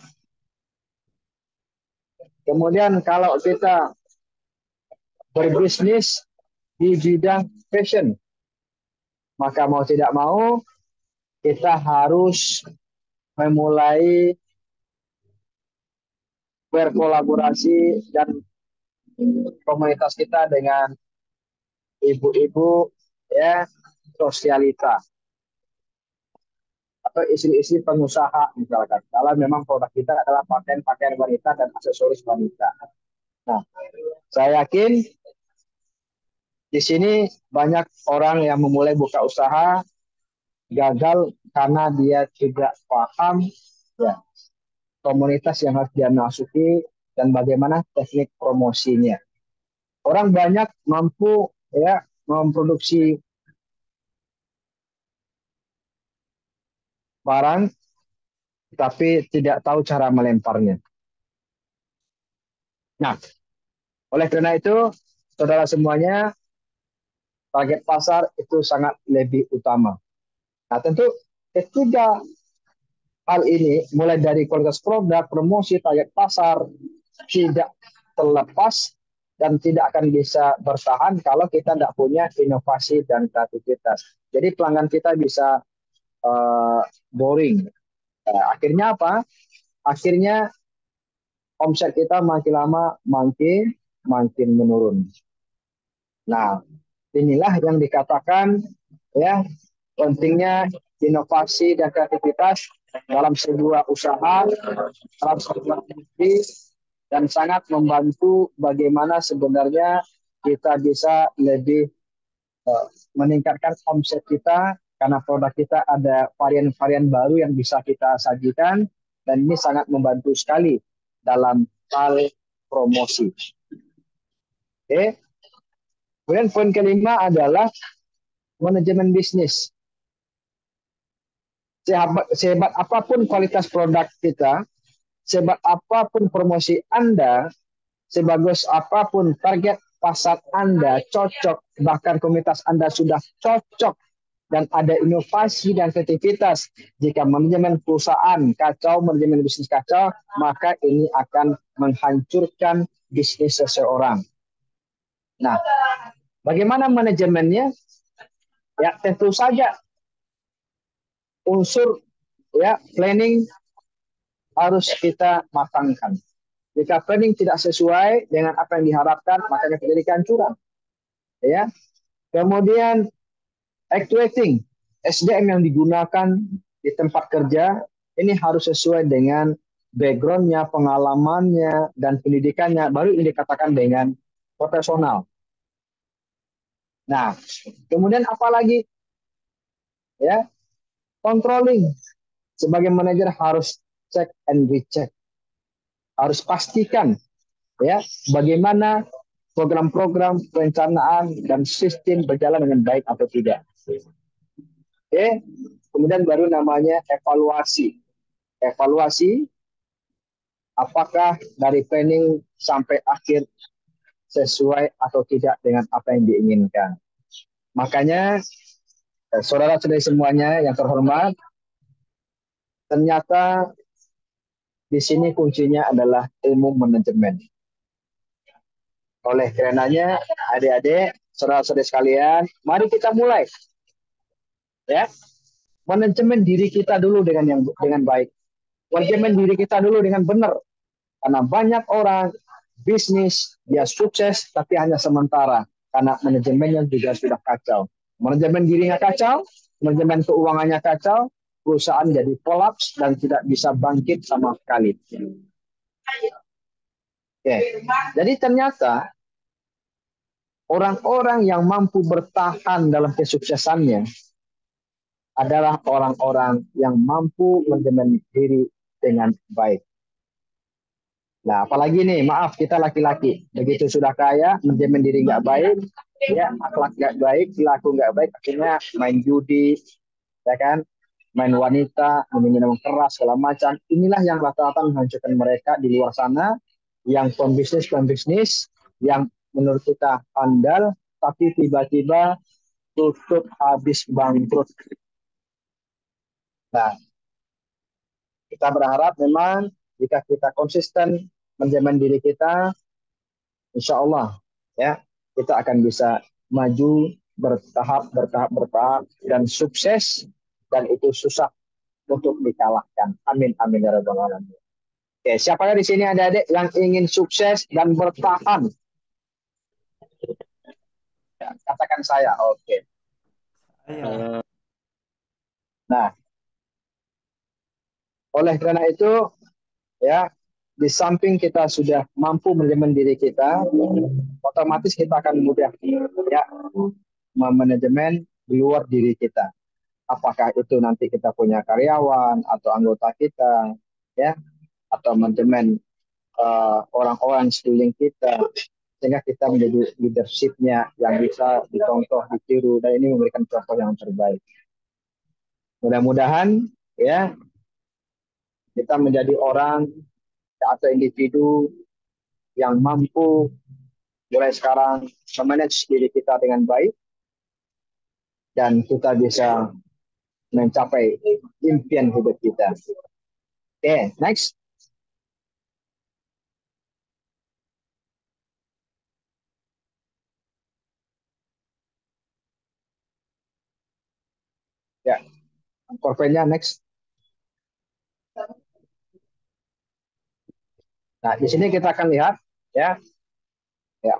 Kemudian kalau kita berbisnis di bidang fashion, maka mau tidak mau kita harus memulai berkolaborasi dan komunitas kita dengan ibu-ibu ya sosialita atau istri-istri pengusaha misalkan. Kalau memang produk kita adalah pakaian-pakaian wanita dan aksesoris wanita. Nah, saya yakin di sini banyak orang yang memulai buka usaha gagal karena dia tidak paham ya komunitas yang harus dia masuki dan bagaimana teknik promosinya. Orang banyak mampu ya memproduksi barang tapi tidak tahu cara melemparnya. Nah, oleh karena itu, saudara semuanya, target pasar itu sangat lebih utama. Nah, tentu ketiga hal ini, mulai dari kualitas produk, promosi, target pasar, tidak terlepas dan tidak akan bisa bertahan kalau kita tidak punya inovasi dan kreativitas. Jadi pelanggan kita bisa boring. Akhirnya apa? Akhirnya omset kita makin lama makin menurun. Nah, inilah yang dikatakan ya pentingnya inovasi dan kreativitas dalam sebuah usaha, dalam sebuah bisnis, dan sangat membantu bagaimana sebenarnya kita bisa lebih meningkatkan omset kita karena produk kita ada varian-varian baru yang bisa kita sajikan dan ini sangat membantu sekali dalam hal promosi. Oke. Kemudian poin kelima adalah manajemen bisnis. Sehebat apapun kualitas produk kita, sehebat apapun promosi Anda, sebagus apapun target pasar Anda cocok, bahkan komunitas Anda sudah cocok dan ada inovasi dan kreativitas. Jika manajemen perusahaan kacau, manajemen bisnis kacau, maka ini akan menghancurkan bisnis seseorang. Nah, bagaimana manajemennya? Ya, tentu saja unsur ya planning harus kita matangkan. Jika planning tidak sesuai dengan apa yang diharapkan, maka terjadi kehancuran. Ya. Kemudian actuating SDM yang digunakan di tempat kerja ini harus sesuai dengan background-nya, pengalamannya, dan pendidikannya. Baru ini dikatakan dengan profesional. Nah, kemudian apa lagi? Ya, controlling. Sebagai manajer harus check and recheck. Harus pastikan ya bagaimana program-program perencanaan dan sistem berjalan dengan baik atau tidak. Oke, kemudian baru namanya evaluasi. Evaluasi apakah dari planning sampai akhir sesuai atau tidak dengan apa yang diinginkan. Makanya saudara-saudari semuanya yang terhormat, ternyata di sini kuncinya adalah ilmu manajemen. Oleh karenanya, adik-adik, saudara-saudari sekalian, mari kita mulai. Ya, manajemen diri kita dulu dengan baik. Manajemen diri kita dulu dengan benar. Karena banyak orang bisnis dia sukses tapi hanya sementara karena manajemennya juga sudah kacau. Manajemen dirinya kacau, manajemen keuangannya kacau, perusahaan jadi kolaps dan tidak bisa bangkit sama sekali. Oke. Jadi ternyata orang-orang yang mampu bertahan dalam kesuksesannya adalah orang-orang yang mampu manajemen diri dengan baik. Nah, apalagi nih, maaf kita laki-laki, begitu sudah kaya, manajemen diri nggak baik, ya akhlak nggak baik, perilaku nggak baik, akhirnya main judi, ya kan, main wanita, minum keras segala macam. Inilah yang rata-rata menghancurkan mereka di luar sana, yang pembisnis yang menurut kita andal, tapi tiba-tiba tutup habis bangkrut. Nah, kita berharap memang jika kita konsisten menjamin diri kita, insya Allah ya kita akan bisa maju bertahap dan sukses, dan itu susah untuk dikalahkan. Amin amin ya rabbal alamin. Oke, siapa di sini adik-adik yang ingin sukses dan bertahan? Ya, katakan saya. Oke. Iya. Nah, oleh karena itu ya, di samping kita sudah mampu manajemen diri kita, otomatis kita akan mudah ya memanajemen di luar diri kita. Apakah itu nanti kita punya karyawan atau anggota kita, ya, atau manajemen orang-orang sekeliling kita, sehingga kita menjadi leadership-nya yang bisa dicontoh, ditiru, dan ini memberikan contoh yang terbaik. Mudah-mudahan ya kita menjadi orang atau individu yang mampu mulai sekarang memanage diri kita dengan baik, dan kita bisa mencapai impian hidup kita. Oke, next. Ya, korpennya next. Nah, di sini kita akan lihat ya,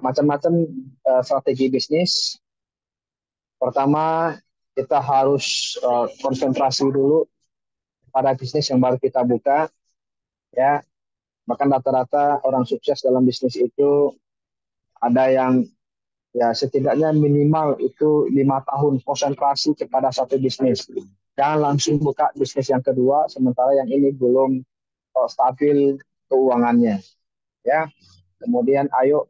macam-macam strategi bisnis. Pertama, kita harus konsentrasi dulu pada bisnis yang baru kita buka, ya. Bahkan rata-rata orang sukses dalam bisnis itu ada yang ya setidaknya minimal itu 5 tahun konsentrasi kepada satu bisnis. Jangan langsung buka bisnis yang kedua sementara yang ini belum stabil keuangannya. Ya, kemudian ayo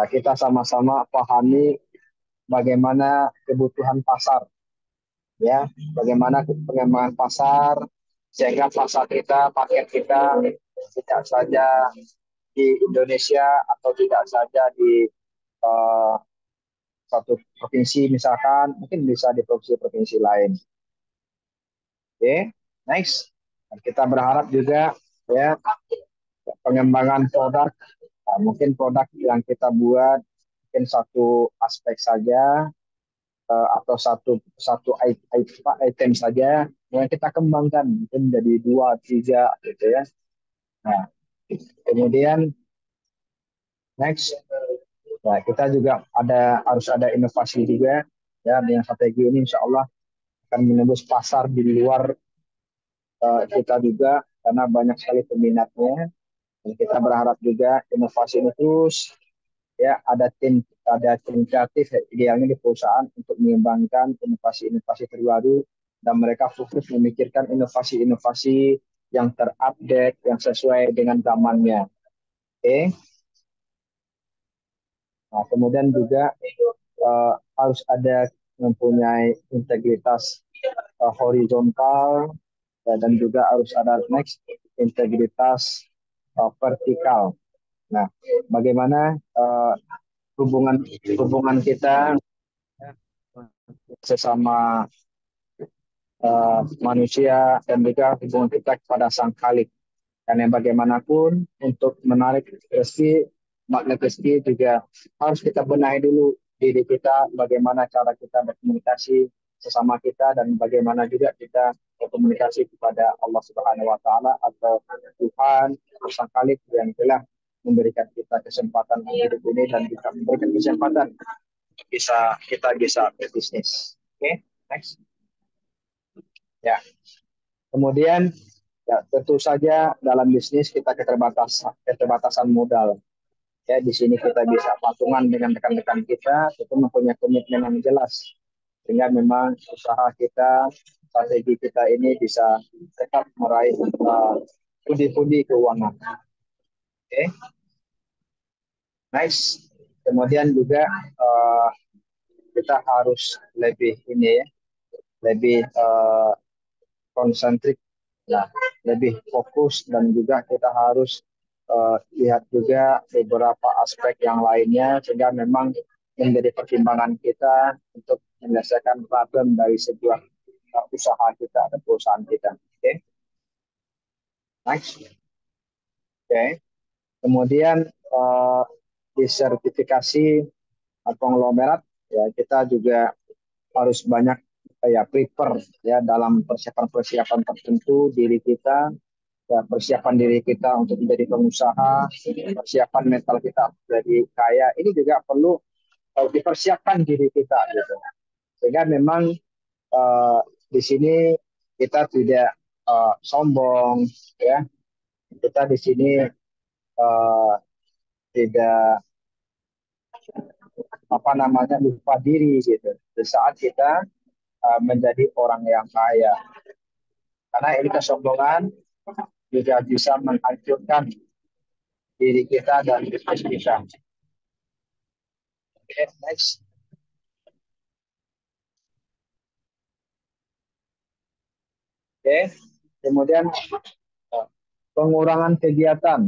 kita sama-sama pahami bagaimana kebutuhan pasar, ya, bagaimana pengembangan pasar sehingga pasar kita, paket kita tidak saja di Indonesia atau tidak saja di uh, satu provinsi misalkan, mungkin bisa di provinsi-provinsi lain. Oke, next. Dan kita berharap juga ya pengembangan produk, mungkin produk yang kita buat mungkin satu aspek saja, atau satu item saja yang kita kembangkan mungkin menjadi 2, 3 gitu ya. Nah, kemudian next, nah, kita juga harus ada inovasi juga ya, dengan strategi ini insya Allah akan menembus pasar di luar kita juga, karena banyak sekali peminatnya, dan kita berharap juga inovasi ini terus ya ada tim kreatif idealnya di perusahaan untuk mengembangkan inovasi-inovasi terbaru, dan mereka fokus memikirkan inovasi-inovasi yang terupdate, yang sesuai dengan zamannya. Oke. Nah, kemudian juga harus ada mempunyai integritas horizontal, dan juga harus ada next integritas vertikal. Nah, bagaimana hubungan kita sesama manusia, dan juga hubungan kita kepada Sang Khalik. Karena bagaimanapun untuk menarik rezeki, magnet rezeki juga harus kita benahi dulu diri kita, bagaimana cara kita berkomunikasi sesama kita, dan bagaimana juga kita berkomunikasi kepada Allah Subhanahu wa taala atau Tuhan Sang Khalik yang telah memberikan kita kesempatan hidup ini dan kita memberikan kesempatan kita bisa berbisnis. Oke, next. Ya. Kemudian ya, tentu saja dalam bisnis kita keterbatasan modal. Ya, di sini kita bisa patungan dengan rekan-rekan kita, itu mempunyai komitmen yang jelas, sehingga memang usaha kita, strategi kita ini bisa tetap meraih pundi-pundi keuangan. Oke, nice. Kemudian juga kita harus lebih ini ya, lebih konsentrik, nah, lebih fokus, dan juga kita harus lihat juga beberapa aspek yang lainnya sehingga memang menjadi pertimbangan kita untuk menyelesaikan problem dari sebuah usaha kita dan perusahaan kita. Oke, next. Oke, kemudian di sertifikasi konglomerat ya kita juga harus banyak ya prepare ya dalam persiapan-persiapan tertentu diri kita, ya, persiapan diri kita untuk menjadi pengusaha, persiapan mental kita menjadi kaya. Ini juga perlu dipersiapkan diri kita gitu. Sehingga memang di sini kita tidak sombong ya. Kita di sini tidak lupa diri gitu. Di saat kita menjadi orang yang kaya. Karena ini kesombongan juga bisa menghancurkan diri kita dan bisnis kita. Oke, next. Oke, kemudian pengurangan kegiatan.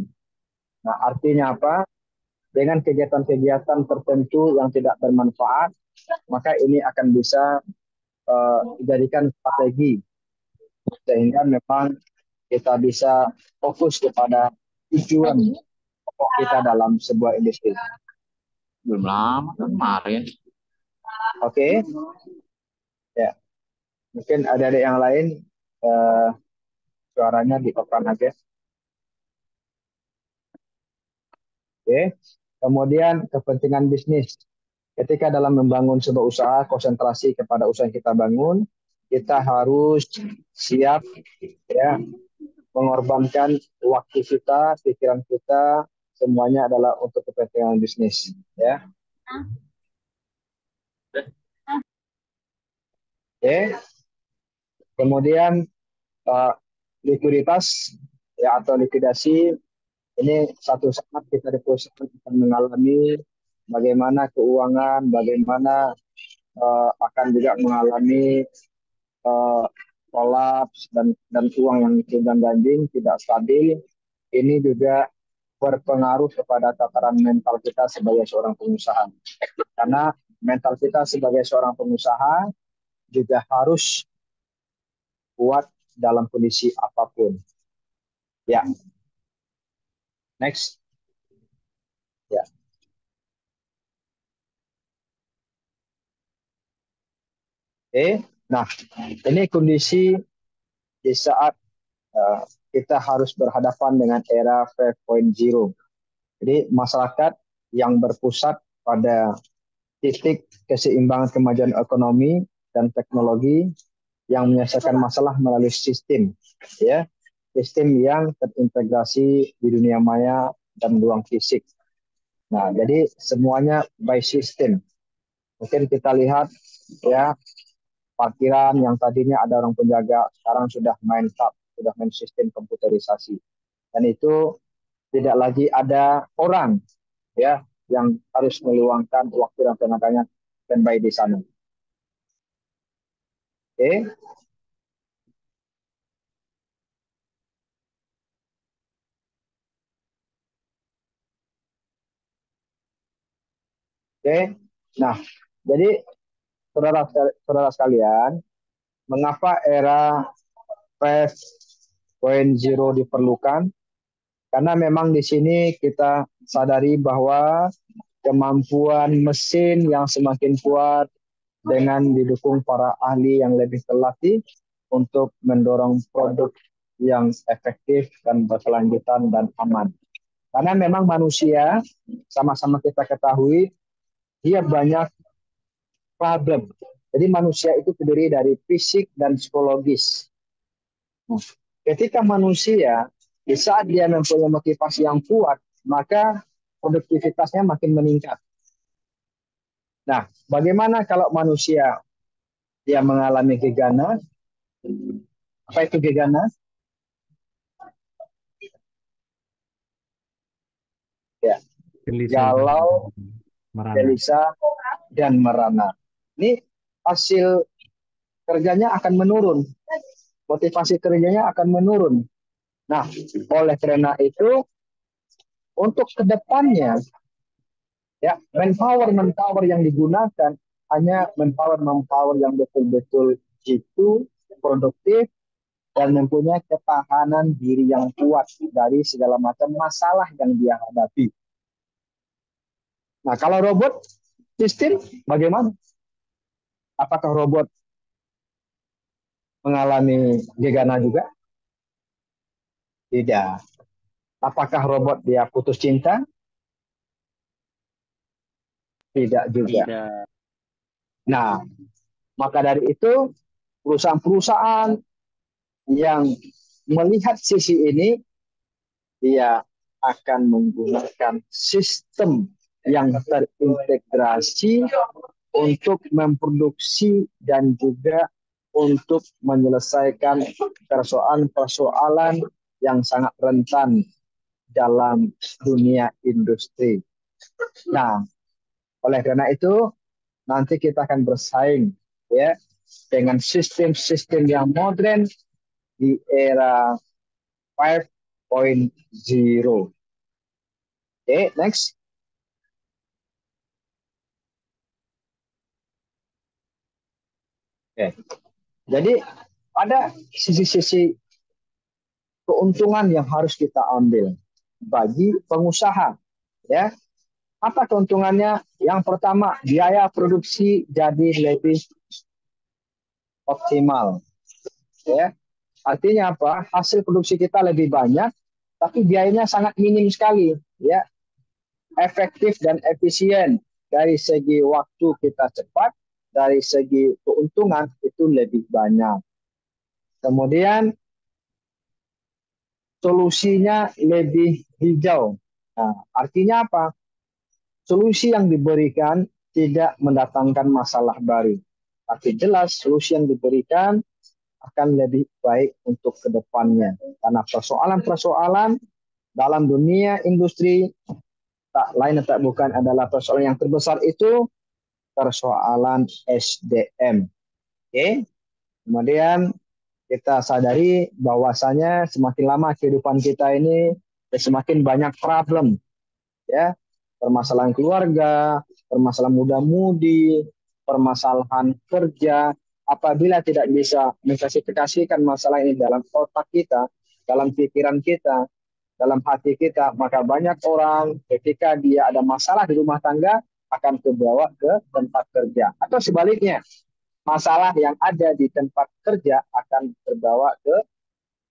Nah, artinya apa? Dengan kegiatan-kegiatan tertentu yang tidak bermanfaat, maka ini akan bisa dijadikan strategi sehingga memang kita bisa fokus kepada tujuan kita dalam sebuah industri. Belum lama kan kemarin. Oke, ya mungkin ada yang lain suaranya ditekan aja. Oke, kemudian kepentingan bisnis. Ketika dalam membangun sebuah usaha, konsentrasi kepada usaha yang kita bangun, kita harus siap ya mengorbankan waktu kita, pikiran kita, semuanya adalah untuk kepentingan bisnis ya. Oke. Kemudian likuiditas ya atau likuidasi ini satu saat kita di perusahaan akan mengalami bagaimana keuangan, bagaimana akan juga mengalami kolaps dan uang yang gonjang-ganjing tidak stabil. Ini juga berpengaruh kepada tataran mental kita sebagai seorang pengusaha. Karena mental kita sebagai seorang pengusaha juga harus kuat dalam kondisi apapun. Ya. Next. Ya. Oke. Nah, ini kondisi di saat kita harus berhadapan dengan era 5.0. Jadi masyarakat yang berpusat pada titik keseimbangan kemajuan ekonomi dan teknologi yang menyelesaikan masalah melalui sistem, ya, sistem yang terintegrasi di dunia maya dan ruang fisik. Nah, jadi semuanya by system. Mungkin kita lihat, ya, parkiran yang tadinya ada orang penjaga, sekarang sudah main hub, sudah main sistem komputerisasi, dan itu tidak lagi ada orang, ya, yang harus meluangkan waktu dan tenaganya standby di sana. Oke. Oke. Nah, jadi saudara sekalian, mengapa era 5.0 diperlukan? Karena memang di sini kita sadari bahwa kemampuan mesin yang semakin kuat dengan didukung para ahli yang lebih terlatih untuk mendorong produk yang efektif dan berkelanjutan dan aman. Karena memang manusia, sama-sama kita ketahui, dia banyak problem. Jadi manusia itu terdiri dari fisik dan psikologis. Ketika manusia, di saat dia mempunyai motivasi yang kuat, maka produktivitasnya makin meningkat. Nah, bagaimana kalau manusia dia mengalami gegana? Apa itu gegana? Ya, galau, gelisah, dan merana. Ini hasil kerjanya akan menurun. Motivasi kerjanya akan menurun. Nah, oleh karena itu, untuk kedepannya, ya, manpower yang digunakan hanya manpower yang betul-betul jitu produktif, dan mempunyai ketahanan diri yang kuat dari segala macam masalah yang dia hadapi. Nah, kalau robot sistem bagaimana? Apakah robot mengalami gegana juga? Tidak. Apakah robot dia putus cinta? Tidak juga. Tidak. Nah, maka dari itu perusahaan-perusahaan yang melihat sisi ini, dia akan menggunakan sistem yang terintegrasi untuk memproduksi dan juga untuk menyelesaikan persoalan-persoalan yang sangat rentan dalam dunia industri. Nah, oleh karena itu nanti kita akan bersaing ya dengan sistem-sistem yang modern di era 5.0. Oke, next. Oke. Jadi ada sisi-sisi keuntungan yang harus kita ambil bagi pengusaha ya. Apa keuntungannya? Yang pertama, biaya produksi jadi lebih optimal ya. Artinya apa? Hasil produksi kita lebih banyak tapi biayanya sangat minim sekali ya. Efektif dan efisien, dari segi waktu kita cepat, dari segi keuntungan itu lebih banyak. Kemudian solusinya lebih hijau. Nah, artinya apa? Solusi yang diberikan tidak mendatangkan masalah baru. Tapi jelas solusi yang diberikan akan lebih baik untuk kedepannya. Karena persoalan-persoalan dalam dunia industri tak lain tak bukan adalah persoalan yang terbesar itu persoalan SDM. Oke. Kemudian kita sadari bahwasanya semakin lama kehidupan kita ini semakin banyak problem ya, permasalahan keluarga, permasalahan muda-mudi, permasalahan kerja. Apabila tidak bisa mengklasifikasikan masalah ini dalam otak kita, dalam pikiran kita, dalam hati kita, maka banyak orang ketika dia ada masalah di rumah tangga akan terbawa ke tempat kerja. Atau sebaliknya, masalah yang ada di tempat kerja akan terbawa ke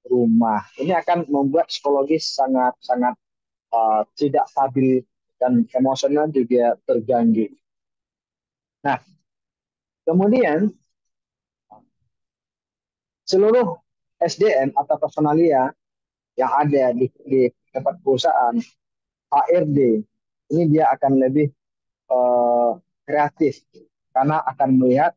rumah. Ini akan membuat psikologis sangat-sangat tidak stabil dan emosional juga terganggu. Nah, kemudian seluruh SDM atau personalia yang ada di tempat perusahaan, HRD, ini dia akan lebih kreatif karena akan melihat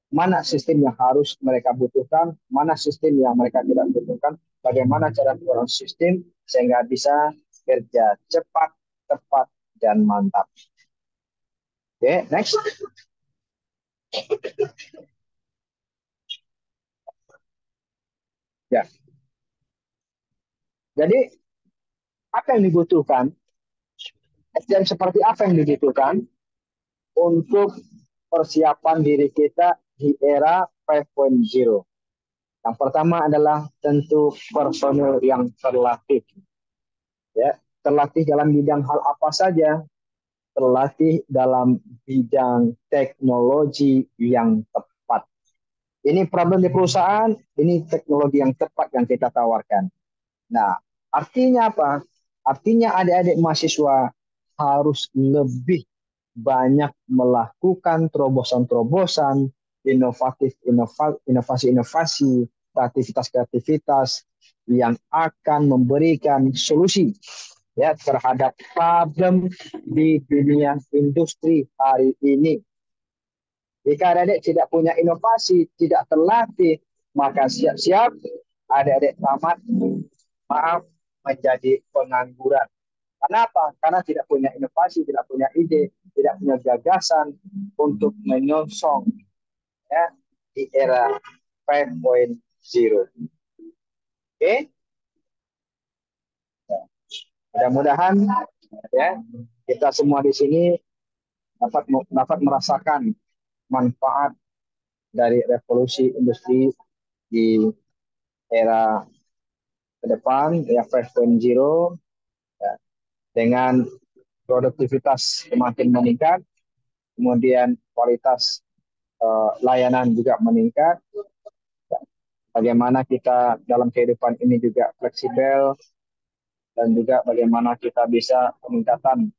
mana sistem yang harus mereka butuhkan, mana sistem yang mereka tidak butuhkan, bagaimana cara mengurus sistem sehingga bisa kerja cepat, tepat, dan mantap. Oke, next. Ya. Jadi, apa yang dibutuhkan? SDM seperti apa yang dibutuhkan untuk persiapan diri kita di era 5.0? Yang pertama adalah tentu personil yang terlatih. Ya, terlatih dalam bidang hal apa saja? Terlatih dalam bidang teknologi yang tepat. Ini problem di perusahaan, ini teknologi yang tepat yang kita tawarkan. Nah, artinya apa? Artinya adik-adik mahasiswa harus lebih banyak melakukan terobosan-terobosan, inovasi-inovasi, kreativitas-kreativitas yang akan memberikan solusi ya terhadap problem di dunia industri hari ini. Jika adik-adik tidak punya inovasi, tidak terlatih, maka siap-siap adik-adik tamat, maaf, menjadi pengangguran. Kenapa? Karena tidak punya inovasi, tidak punya ide, tidak punya gagasan untuk menyongsong ya, di era 5.0. Oke? Mudah-mudahan ya kita semua di sini dapat merasakan manfaat dari revolusi industri di era ke depan ya 5.0 ya, dengan produktivitas semakin meningkat, kemudian kualitas layanan juga meningkat. Bagaimana kita dalam kehidupan ini juga fleksibel dan juga bagaimana kita bisa peningkatan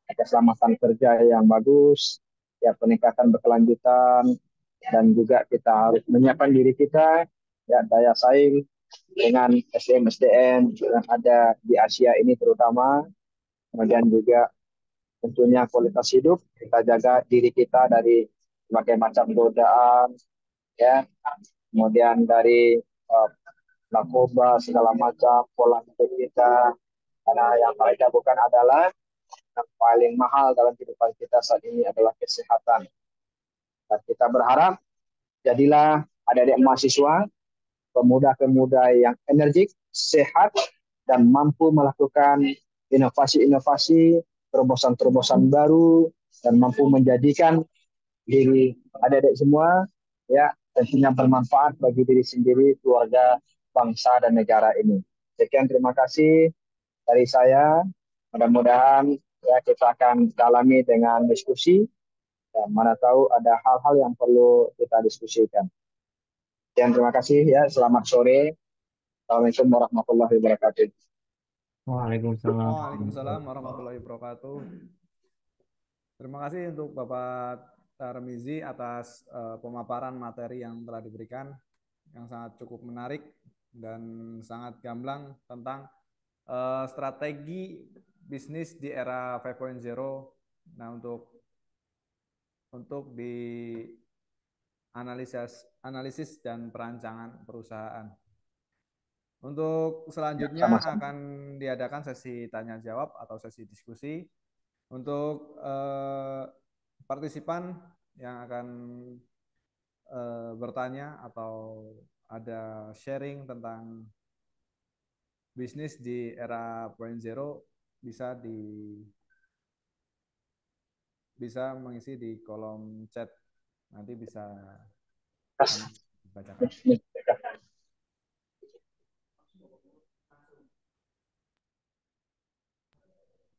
keselamatan kerja yang bagus, ya peningkatan berkelanjutan dan juga kita harus menyiapkan diri kita ya daya saing dengan SDM-SDM yang ada di Asia ini terutama. Kemudian juga tentunya kualitas hidup, kita jaga diri kita dari berbagai macam godaan, ya. Kemudian dari narkoba segala macam pola hidup kita, karena yang mereka bukan adalah yang paling mahal dalam kehidupan kita saat ini adalah kesehatan. Dan kita berharap jadilah adik-adik mahasiswa pemuda-pemuda yang energik, sehat, dan mampu melakukan inovasi-inovasi, terobosan-terobosan baru, dan mampu menjadikan diri adik-adik semua ya tentunya bermanfaat bagi diri sendiri, keluarga, bangsa, dan negara ini. Sekian, terima kasih dari saya. Mudah-mudahan ya kita akan dalami dengan diskusi. Ya, mana tahu ada hal-hal yang perlu kita diskusikan. Dan terima kasih ya. Selamat sore. Assalamualaikum warahmatullahi wabarakatuh. Waalaikumsalam. Waalaikumsalam warahmatullahi wabarakatuh. Terima kasih untuk Bapak Tarmizi atas pemaparan materi yang telah diberikan, yang sangat cukup menarik dan sangat gamblang tentang strategi bisnis di era 5.0. Nah, untuk di analisis dan perancangan perusahaan. Untuk selanjutnya akan diadakan sesi tanya jawab atau sesi diskusi. Untuk partisipan yang akan bertanya atau ada sharing tentang bisnis di era 0.0 bisa mengisi di kolom chat. Nanti bisa dibacakan.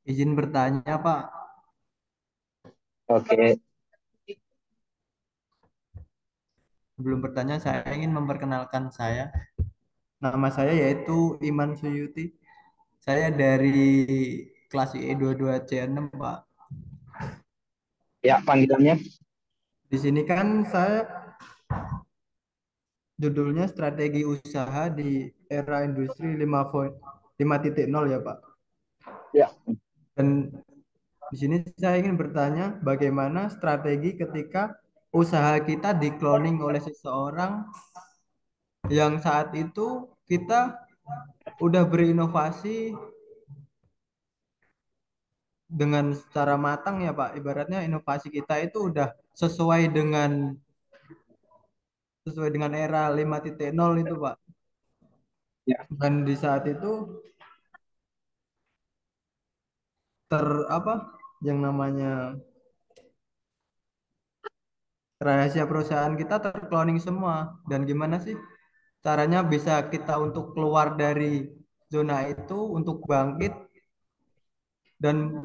Izin bertanya, Pak. Oke. Sebelum bertanya, saya ingin memperkenalkan saya. Nama saya yaitu Iman Suyuti. Saya dari kelas IE22C6, Pak. Ya, panggilannya? Di sini kan saya judulnya strategi usaha di era industri 5.0 ya, Pak. Ya. Dan di sini saya ingin bertanya bagaimana strategi ketika usaha kita dikloning oleh seseorang yang saat itu kita udah berinovasi dengan secara matang ya Pak. Ibaratnya inovasi kita itu udah sesuai dengan era 5.0 itu Pak. Ya. Dan di saat itu yang namanya rahasia perusahaan kita tercloning semua. Dan gimana sih caranya bisa kita untuk keluar dari zona itu untuk bangkit dan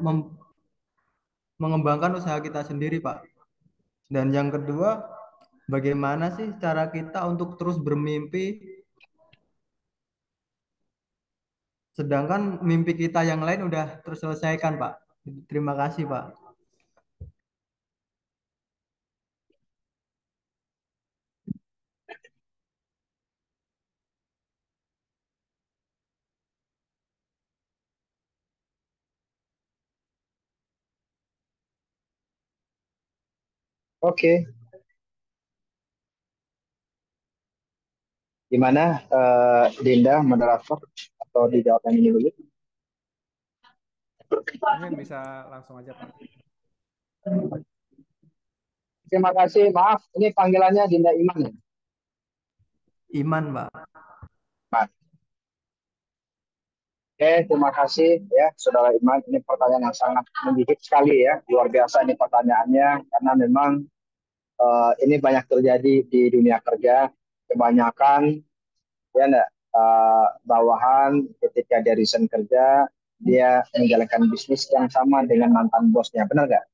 mengembangkan usaha kita sendiri Pak. Dan yang kedua, bagaimana sih cara kita untuk terus bermimpi sedangkan mimpi kita yang lain udah terselesaikan Pak. Terima kasih Pak. Oke. Gimana Dinda, moderator, atau dijawab yang ini dulu? Mungkin bisa langsung aja Pak. Terima kasih. Maaf, ini panggilannya Dinda Iman ya? Iman, Pak. Pak. Oke, terima kasih ya Saudara Iman. Ini pertanyaan yang sangat menggigit sekali ya. Luar biasa ini pertanyaannya karena memang ini banyak terjadi di dunia kerja. kebanyakan ya enggak, bawahan ketika dia resign kerja, dia menjalankan bisnis yang sama dengan mantan bosnya, benar nggak?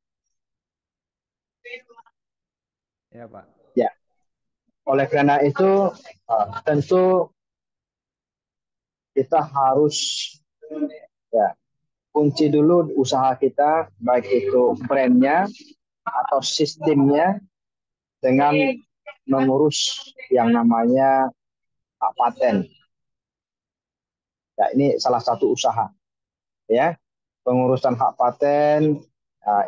Ya, Pak. Ya, oleh karena itu tentu kita harus ya kunci dulu usaha kita, baik itu brandnya atau sistemnya, dengan mengurus yang namanya hak paten. Ya, ini salah satu usaha. Ya, pengurusan hak paten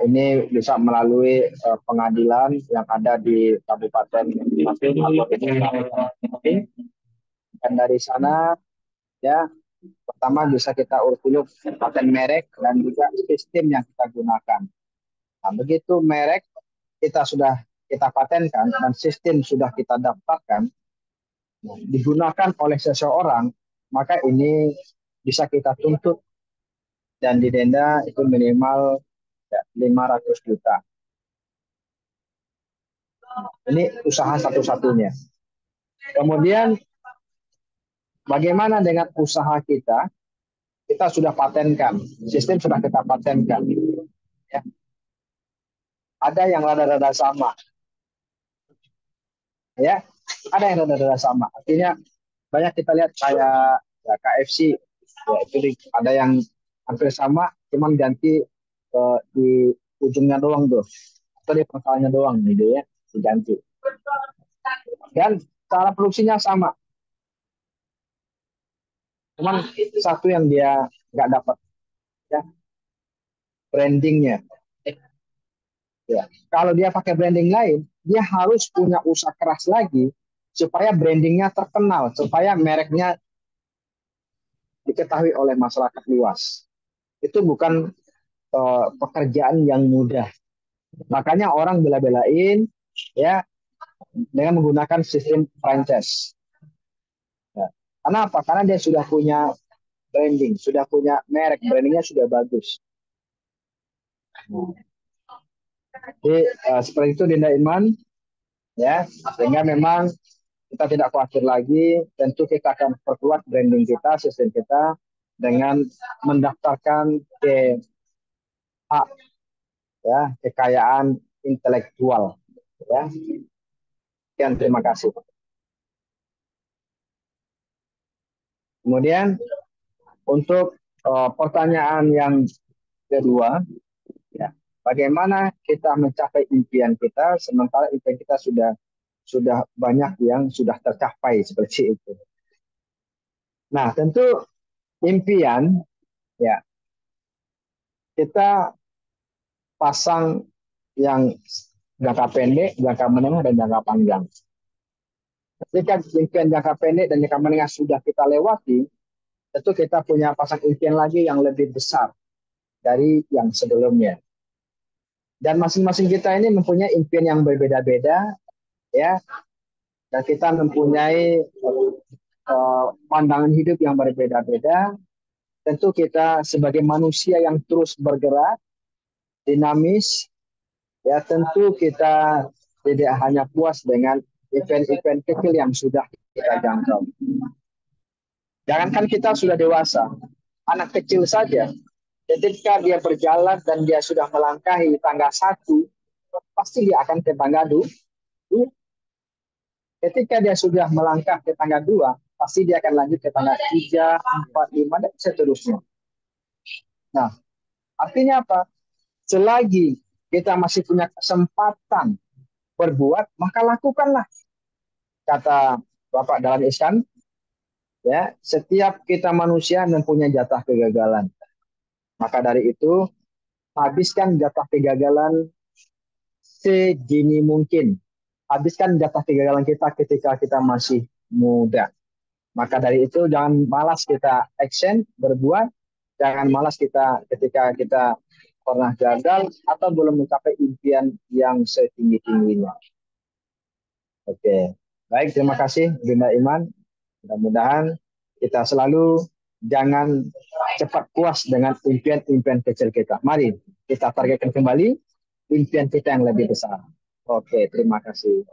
ini bisa melalui pengadilan yang ada di kabupaten masing-masing atau di kota masing-masing. Dan dari sana ya pertama bisa kita urus dulu paten merek dan juga sistem yang kita gunakan. Nah, begitu merek kita patenkan dan sistem sudah kita daftarkan, digunakan oleh seseorang, maka ini bisa kita tuntut dan didenda itu minimal 500 juta. Ini usaha satu-satunya. Kemudian bagaimana dengan usaha kita? Kita sudah patenkan, sistem sudah kita patenkan. Ya. Ada yang rada-rada sama. Ya, ada yang rada-rada sama. Artinya banyak kita lihat kayak ya, KFC, ya, itu ada yang hampir sama, cuman ganti di ujungnya doang tuh, atau di pangkalnya doang gitu ya, diganti. Dan cara produksinya sama, cuman satu yang dia nggak dapat, ya, brandingnya. Ya. Kalau dia pakai branding lain, dia harus punya usaha keras lagi supaya brandingnya terkenal, supaya mereknya diketahui oleh masyarakat luas. Itu bukan pekerjaan yang mudah. Makanya orang bela-belain ya dengan menggunakan sistem franchise. Ya. Karena apa? Karena dia sudah punya branding, sudah punya merek, brandingnya sudah bagus. Jadi seperti itu Dinda Iman, ya, sehingga memang kita tidak khawatir lagi. Tentu kita akan perkuat branding kita, sistem kita dengan mendaftarkan ke hak, ya, kekayaan intelektual. Ya. Sekian, terima kasih. Kemudian untuk pertanyaan yang kedua, ya, bagaimana kita mencapai impian kita sementara impian kita sudah banyak yang sudah tercapai seperti itu. Nah, tentu impian ya kita pasang yang jangka pendek, jangka menengah, dan jangka panjang. Ketika impian jangka pendek dan jangka menengah sudah kita lewati, tentu kita punya pasang impian lagi yang lebih besar dari yang sebelumnya. Dan masing-masing kita ini mempunyai impian yang berbeda-beda, ya. Dan kita mempunyai pandangan hidup yang berbeda-beda. Tentu kita sebagai manusia yang terus bergerak, dinamis, ya tentu kita tidak hanya puas dengan event-event kecil yang sudah kita jangkau. Jangankan kita sudah dewasa, anak kecil saja, ketika dia berjalan dan dia sudah melangkahi tangga 1, pasti dia akan ke tangga 2. Ketika dia sudah melangkah ke tangga 2, pasti dia akan lanjut ke tangga 3, 4, 5, dan seterusnya. Nah, artinya apa? Selagi kita masih punya kesempatan berbuat, maka lakukanlah. Kata Bapak Dahlan Iskan, ya, setiap kita manusia mempunyai jatah kegagalan. Maka dari itu, habiskan jatah kegagalan sedini mungkin. Habiskan jatah kegagalan kita ketika kita masih muda. Maka dari itu, jangan malas kita action, berbuat. Jangan malas kita ketika kita pernah gagal atau belum mencapai impian yang setinggi-tingginya. Oke, baik, terima kasih Dinda Iman. Mudah-mudahan kita selalu jangan cepat puas dengan impian-impian kecil kita. Mari kita targetkan kembali impian kita yang lebih besar. Oke, terima kasih.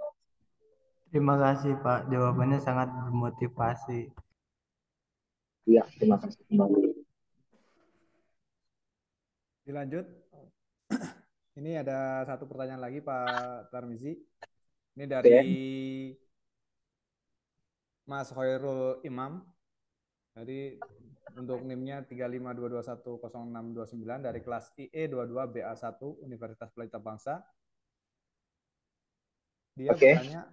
Terima kasih Pak, jawabannya sangat bermotivasi. Iya, terima kasih kembali. Dilanjut. Ini ada satu pertanyaan lagi Pak Tarmizi. Ini dari Mas Hoirul Imam. Jadi untuk NIM-nya 352210629 dari kelas IE 22 BA1 Universitas Pelita Bangsa. Dia bertanya,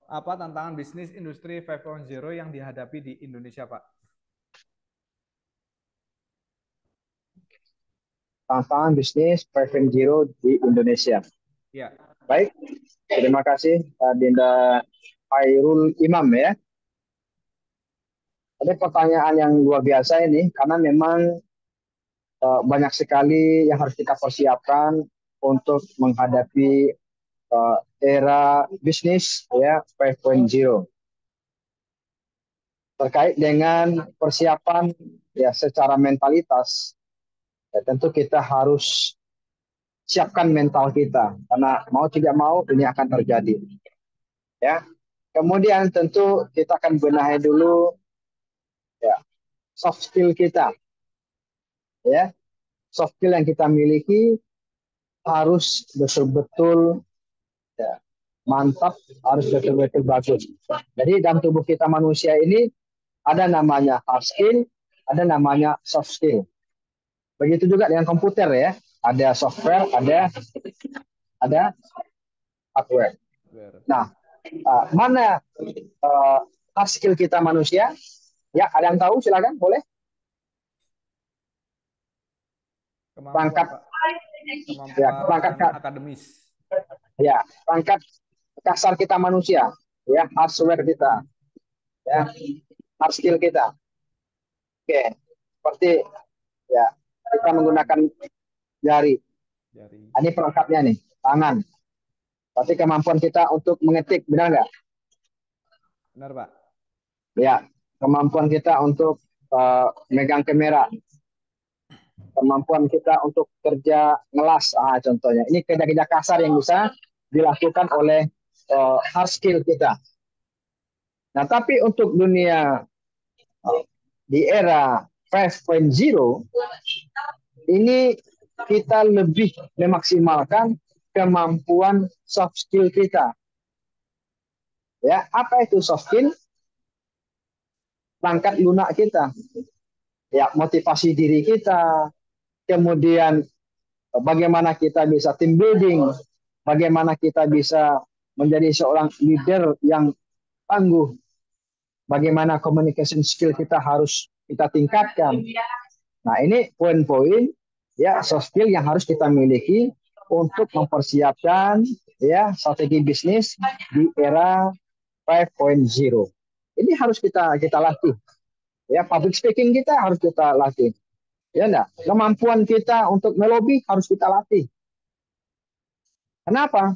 apa tantangan bisnis industri 5.0 yang dihadapi di Indonesia, Pak? Tantangan bisnis 5.0 di Indonesia. Ya. Baik, terima kasih Dinda Hairul Imam ya. Ada pertanyaan yang luar biasa ini karena memang banyak sekali yang harus kita persiapkan untuk menghadapi era bisnis ya 5.0. Terkait dengan persiapan ya secara mentalitas, ya, tentu kita harus siapkan mental kita karena mau tidak mau ini akan terjadi. Ya. Kemudian tentu kita akan benahi dulu ya soft skill kita. Ya. Soft skill yang kita miliki harus betul-betul ya, mantap, harus betul-betul bagus. Jadi dalam tubuh kita manusia ini ada namanya hard skill, ada namanya soft skill. Begitu juga dengan komputer ya, ada software, ada hardware. Nah, mana hard skill kita manusia? Ya, ada yang tahu? Silakan, boleh. Perangkat akademis. Ya, perangkat kasar kita manusia, ya, hardware kita, ya, hard skill kita. Oke, seperti ya kita menggunakan jari. Ini perangkatnya nih, tangan. Berarti kemampuan kita untuk mengetik, benar nggak? Benar, Pak. Ya, kemampuan kita untuk megang kamera. Kemampuan kita untuk kerja ngelas, contohnya. Ini kerja-kerja kasar yang bisa dilakukan oleh hard skill kita. Nah, tapi untuk dunia di era 5.0 ini kita lebih memaksimalkan kemampuan soft skill kita. Ya, apa itu soft skill? Perangkat lunak kita. Ya, motivasi diri kita, kemudian bagaimana kita bisa team building, bagaimana kita bisa menjadi seorang leader yang tangguh, bagaimana communication skill kita harus kita tingkatkan. Nah, ini poin-poin ya soft skill yang harus kita miliki untuk mempersiapkan ya strategi bisnis di era 5.0. Ini harus kita latih. Ya, public speaking kita harus kita latih. Ya enggak? Kemampuan kita untuk melobi harus kita latih. Kenapa?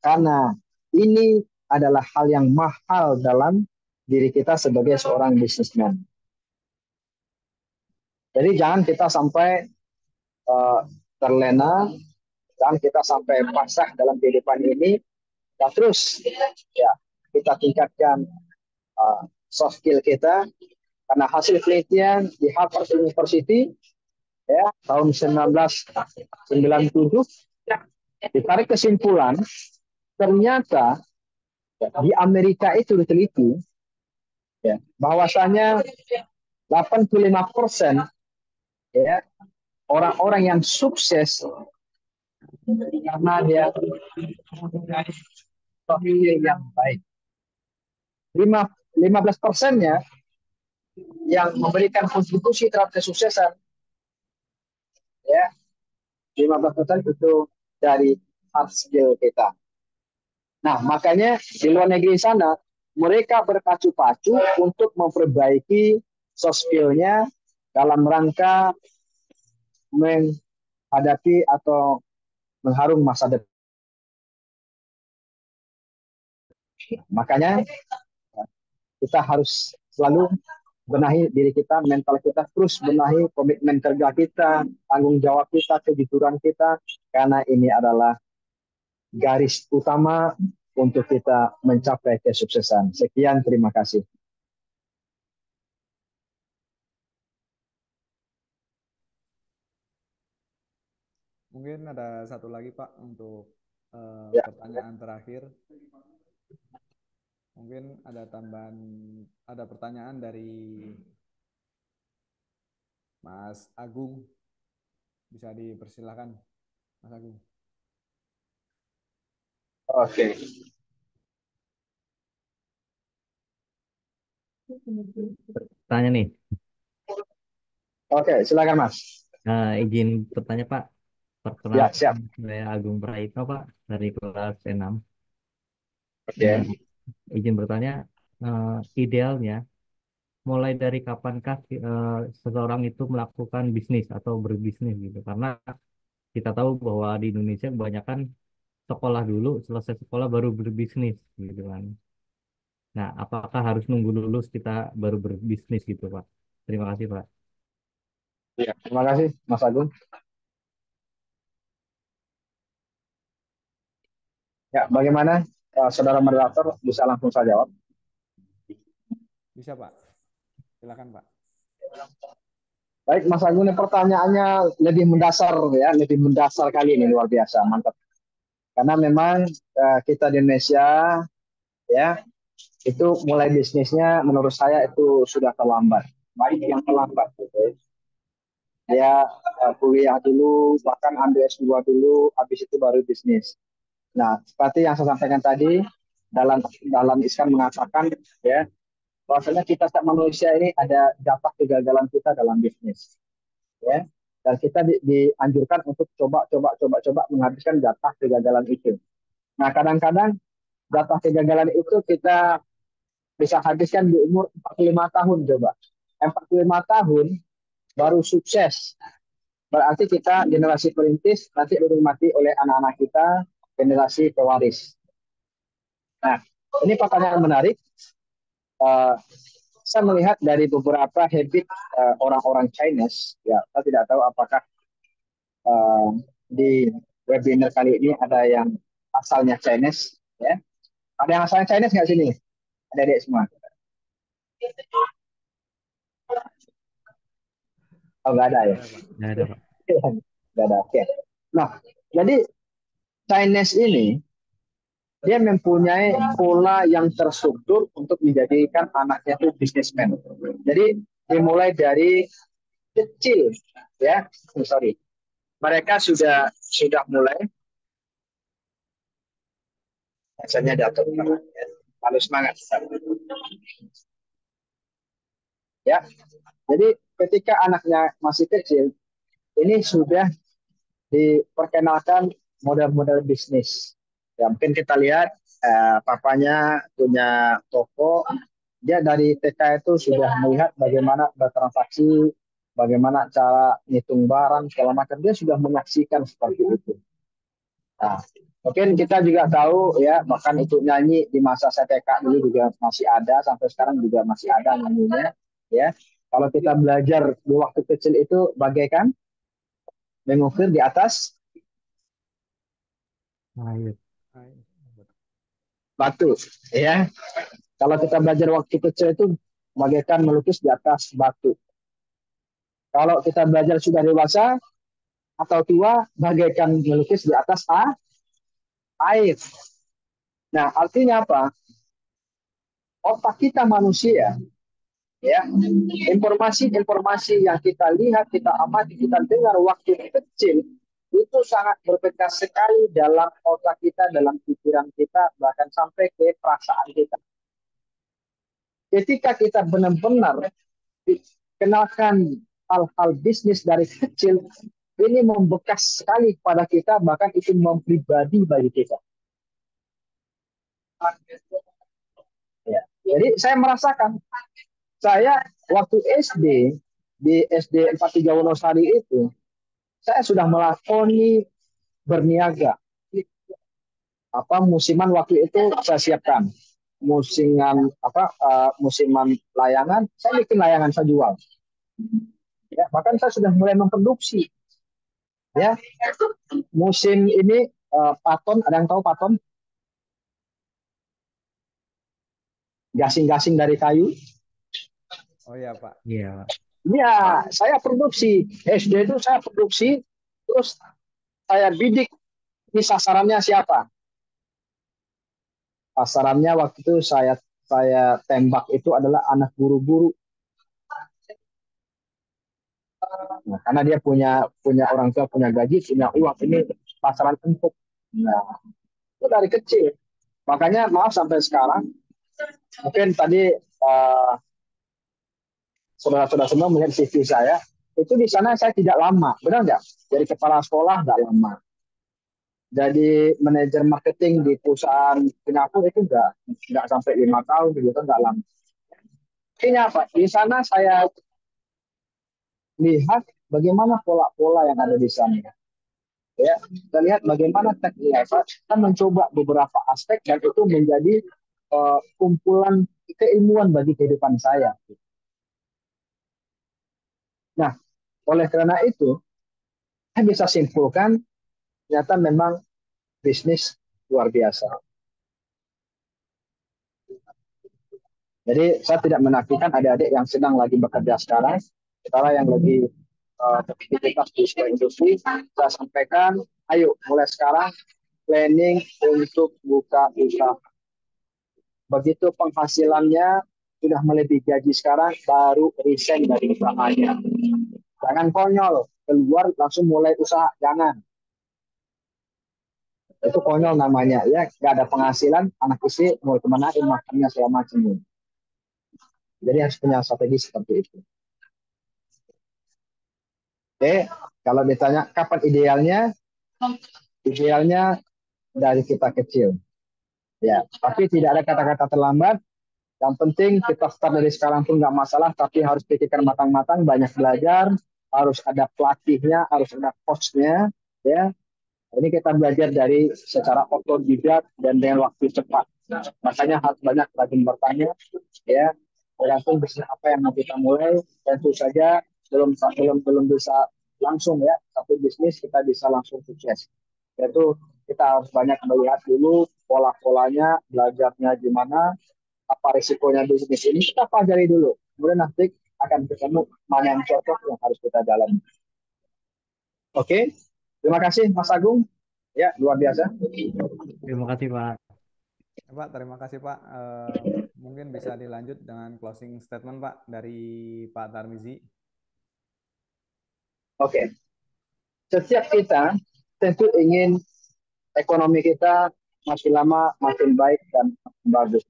Karena ini adalah hal yang mahal dalam diri kita sebagai seorang businessman. Jadi jangan kita sampai terlena, jangan kita sampai pasrah dalam kehidupan ini. Dan terus ya kita tingkatkan soft skill kita karena hasil penelitian di Harvard University ya tahun 1997 ditarik kesimpulan ternyata ya, di Amerika itu diteliti ya bahwasanya 85% ya orang-orang yang sukses karena dia memilih yang baik. 15%-nya yang memberikan kontribusi terhadap kesuksesan ya 15% itu dari hard skill kita. Nah, makanya di luar negeri sana mereka berpacu-pacu untuk memperbaiki soft skill-nya dalam rangka menghadapi atau mengharung masa depan. Makanya kita harus selalu benahi diri kita, mental kita, terus benahi komitmen kerja kita, tanggung jawab kita, kejujuran kita, karena ini adalah garis utama untuk kita mencapai kesuksesan. Sekian, terima kasih. Mungkin ada satu lagi Pak untuk Ya. pertanyaan terakhir. Mungkin ada tambahan, ada pertanyaan dari Mas Agung. Bisa dipersilakan, Mas Agung. Oke. Tanya nih. Oke, silakan Mas. Izin bertanya Pak. Ya, Perkenalkan siap. saya Agung Praitno Pak dari kelas 6. Oke. Izin bertanya, idealnya mulai dari kapankah seseorang itu melakukan bisnis atau berbisnis gitu? Karena kita tahu bahwa di Indonesia kebanyakan sekolah dulu, selesai sekolah baru berbisnis gitu kan. Nah, apakah harus nunggu lulus kita baru berbisnis gitu Pak? Terima kasih Pak. Ya, terima kasih Mas Agung. Ya, bagaimana saudara moderator bisa langsung saya jawab? Bisa Pak, silakan Pak. Baik Mas Agung, ini pertanyaannya lebih mendasar ya, lebih mendasar kali ini, luar biasa, mantap. Karena memang kita di Indonesia ya itu mulai bisnisnya menurut saya itu sudah terlambat, baik yang terlambat gitu. Ya kuliah dulu, bahkan ambil S2 dulu, habis itu baru bisnis. Nah, seperti yang saya sampaikan tadi, dalam Islam mengatakan ya bahwasanya kita manusia ini ada jatah kegagalan kita dalam bisnis, ya. Dan kita dianjurkan untuk coba menghabiskan jatah kegagalan itu. Nah, kadang-kadang jatah kegagalan itu kita bisa habiskan di umur 45 tahun coba. 45 tahun baru sukses. Berarti kita generasi perintis nanti dinikmati oleh anak-anak kita, generasi pewaris. Nah, ini pertanyaan menarik. Saya melihat dari beberapa habit orang-orang Chinese, ya, saya tidak tahu apakah di webinar kali ini ada yang asalnya Chinese, ya. Ada yang asalnya Chinese nggak sini? Ada adik semua? Oh, nggak ada ya? Nggak ada Pak. Nggak ada. Oke. Nah, jadi Chinese ini dia mempunyai pola yang terstruktur untuk menjadikan anaknya itu bisnismen. Jadi dimulai dari kecil, ya, sorry, mereka sudah mulai, rasanya jatuh, harus semangat, ya. Jadi ketika anaknya masih kecil, ini sudah diperkenalkan model-model bisnis. Ya, mungkin kita lihat papanya punya toko, dia dari TK itu sudah melihat bagaimana bertransaksi, bagaimana cara ngitung barang segala macam, dia sudah menyaksikan seperti itu. Nah, mungkin kita juga tahu ya, bahkan itu nyanyi di masa saya TK dulu juga masih ada, sampai sekarang juga masih ada nyanyinya. Ya, kalau kita belajar di waktu kecil itu bagaikan mengukir di atas batu, ya. Kalau kita belajar waktu kecil itu bagaikan melukis di atas batu. Kalau kita belajar sudah dewasa atau tua, bagaikan melukis di atas air. Nah, artinya apa? Otak kita manusia, ya, informasi-informasi yang kita lihat, kita amati, kita dengar waktu kecil itu sangat berbekas sekali dalam otak kita, dalam pikiran kita, bahkan sampai ke perasaan kita. Ketika kita benar-benar kenalkan hal-hal bisnis dari kecil, ini membekas sekali pada kita, bahkan itu mempribadi bagi kita. Ya. Jadi saya merasakan, saya waktu SD, di SD 43 Wonosari itu, saya sudah melakoni berniaga. Apa musiman waktu itu saya siapkan. musiman musiman layangan, saya bikin layangan, saya jual. Ya, bahkan saya sudah mulai memproduksi. Ya, musim ini paton, ada yang tahu paton? Gasing-gasing dari kayu. Oh iya Pak. Iya. Iya, saya produksi. SD itu saya produksi, terus saya bidik. Ini sasarannya siapa? Sasarannya waktu itu saya tembak itu adalah anak guru-guru. Nah, karena dia punya orang tua, punya gaji, punya uang, ini pasaran empuk. Nah, itu dari kecil. Makanya maaf sampai sekarang, mungkin tadi saudara-saudara semua melihat CV saya, itu di sana saya tidak lama, benar nggak? Jadi kepala sekolah nggak lama. Jadi manajer marketing di perusahaan Singapura itu nggak sampai 5 tahun, gitu nggak lama. Artinya apa? Di sana saya lihat bagaimana pola-pola yang ada di sana. Ya, kita lihat bagaimana Tech Level kita mencoba beberapa aspek dan itu menjadi kumpulan keilmuan bagi kehidupan saya. Nah, oleh karena itu, saya bisa simpulkan ternyata memang bisnis luar biasa. Jadi saya tidak menafikan adik-adik yang sedang lagi bekerja sekarang, sekarang yang lagi beraktivitas di sebuah industri, saya sampaikan, ayo mulai sekarang planning untuk buka usaha. Begitu penghasilannya sudah melebihi gaji sekarang, baru resign dari usahanya. Jangan konyol, keluar langsung mulai usaha, jangan. Itu konyol namanya, ya. Nggak ada penghasilan, anak istri mau kemanain, makannya segala macam. Jadi harus punya strategi seperti itu. Oke, kalau ditanya kapan idealnya, idealnya dari kita kecil. Ya, tapi tidak ada kata-kata terlambat. Yang penting kita start dari sekarang pun nggak masalah, tapi harus pikirkan matang-matang, banyak belajar, harus ada pelatihnya, harus ada coachnya, ya. Ini kita belajar dari secara otodidak dan dengan waktu cepat. Makanya harus banyak rajin bertanya, ya. Tergantung bisnis apa yang mau kita mulai, tentu saja belum bisa langsung ya, tapi bisnis kita bisa langsung sukses. Yaitu kita harus banyak melihat dulu pola-polanya, belajarnya gimana, apa risikonya bisnis ini, kita pelajari dulu. Kemudian nanti akan ketemu mana yang cocok yang harus kita dalami. Oke, terima kasih Mas Agung. Ya, luar biasa. Terima kasih Pak. Pak, terima kasih Pak. Mungkin bisa dilanjut dengan closing statement Pak dari Pak Tarmizi. Oke. Setiap kita tentu ingin ekonomi kita makin lama makin baik dan makin bagus.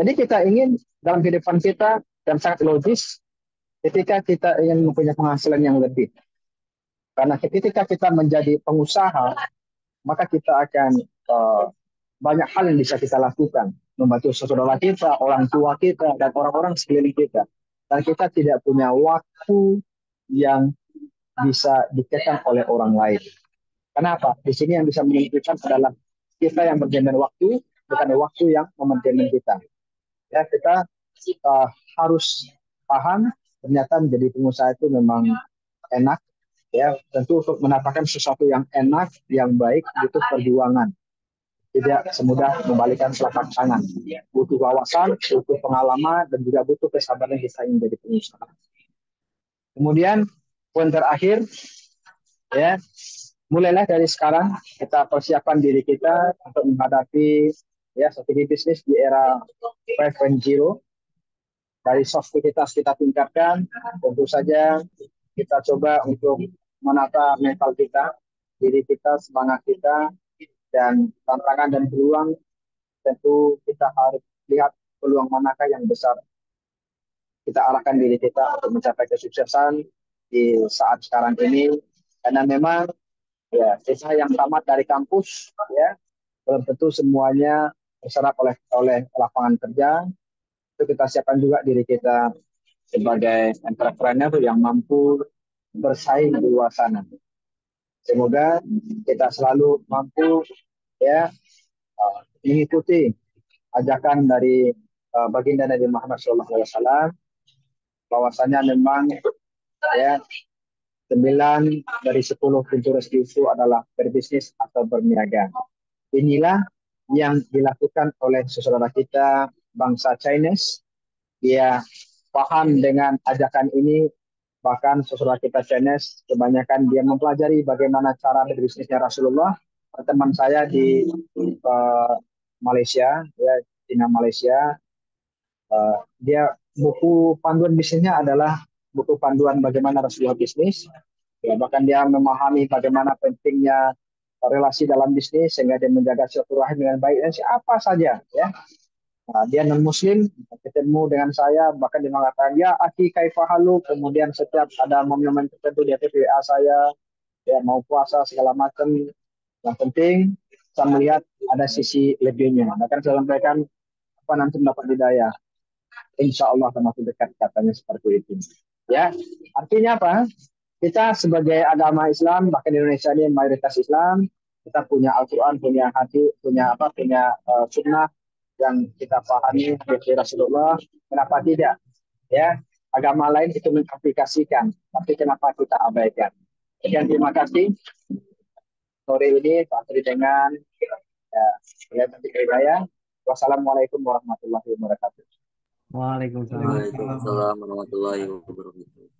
Jadi kita ingin dalam kehidupan kita dan sangat logis ketika kita ingin mempunyai penghasilan yang lebih. Karena ketika kita menjadi pengusaha, maka kita akan banyak hal yang bisa kita lakukan. Membantu saudara kita, orang tua kita, dan orang-orang sekeliling kita. Dan kita tidak punya waktu yang bisa dikekang oleh orang lain. Kenapa? Di sini yang bisa menentukan adalah kita yang berjalan waktu, bukan waktu yang memanjakan kita. Ya, kita harus paham ternyata menjadi pengusaha itu memang enak. Ya, tentu untuk mendapatkan sesuatu yang enak, yang baik itu perjuangan. Tidak semudah membalikan telapak tangan. Butuh wawasan, butuh pengalaman, dan juga butuh kesabaran kita ingin menjadi pengusaha. Kemudian poin terakhir, ya, mulailah dari sekarang kita persiapkan diri kita untuk menghadapi ya strategi bisnis di era 5.0. Dari soft kita tingkatkan, tentu saja kita coba untuk menata mental kita, diri kita, semangat kita, dan tantangan dan peluang. Tentu kita harus lihat peluang manakah yang besar. Kita arahkan diri kita untuk mencapai kesuksesan di saat sekarang ini, karena memang ya kita yang tamat dari kampus ya belum tentu semuanya terserap oleh lapangan kerja. Itu kita siapkan juga diri kita sebagai entrepreneur yang mampu bersaing di luar sana. Semoga kita selalu mampu ya mengikuti ajakan dari baginda Nabi Muhammad SAW, bahwasanya memang ya 9 dari 10 pintu rezeki itu adalah berbisnis atau berniaga. Inilah yang dilakukan oleh saudara kita bangsa Chinese. Dia paham dengan ajakan ini, bahkan saudara kita Chinese kebanyakan dia mempelajari bagaimana cara berbisnisnya Rasulullah. Teman saya di Malaysia, ya Cina Malaysia, dia buku panduan bisnisnya adalah buku panduan bagaimana Rasulullah bisnis. Ya, bahkan dia memahami bagaimana pentingnya relasi dalam bisnis sehingga dia menjaga silaturahim dengan baik dan siapa saja ya. Nah, dia non muslim ketemu dengan saya bahkan dia mengatakan ya aki kaifahalu, kemudian setiap ada momen-momen tertentu dia WA saya ya mau puasa segala macam. Yang penting saya melihat ada sisi lebihnya. Bahkan saya sampaikan apa nanti mendapat hidayah. Insya Allah termasuk dekat katanya seperti itu. Ya, artinya apa? Kita sebagai agama Islam, bahkan di Indonesia ini mayoritas Islam, kita punya Al-Quran, punya hati, punya apa, punya sunnah yang kita pahami dari Rasulullah. Kenapa tidak? Ya, agama lain itu mengaplikasikan, tapi kenapa kita abaikan? Sekian terima kasih. Sore ini Pak Tri dengan ya, hidayah. Wassalamualaikum warahmatullahi wabarakatuh. Waalaikumsalam. Waalaikumsalam warahmatullahi wabarakatuh.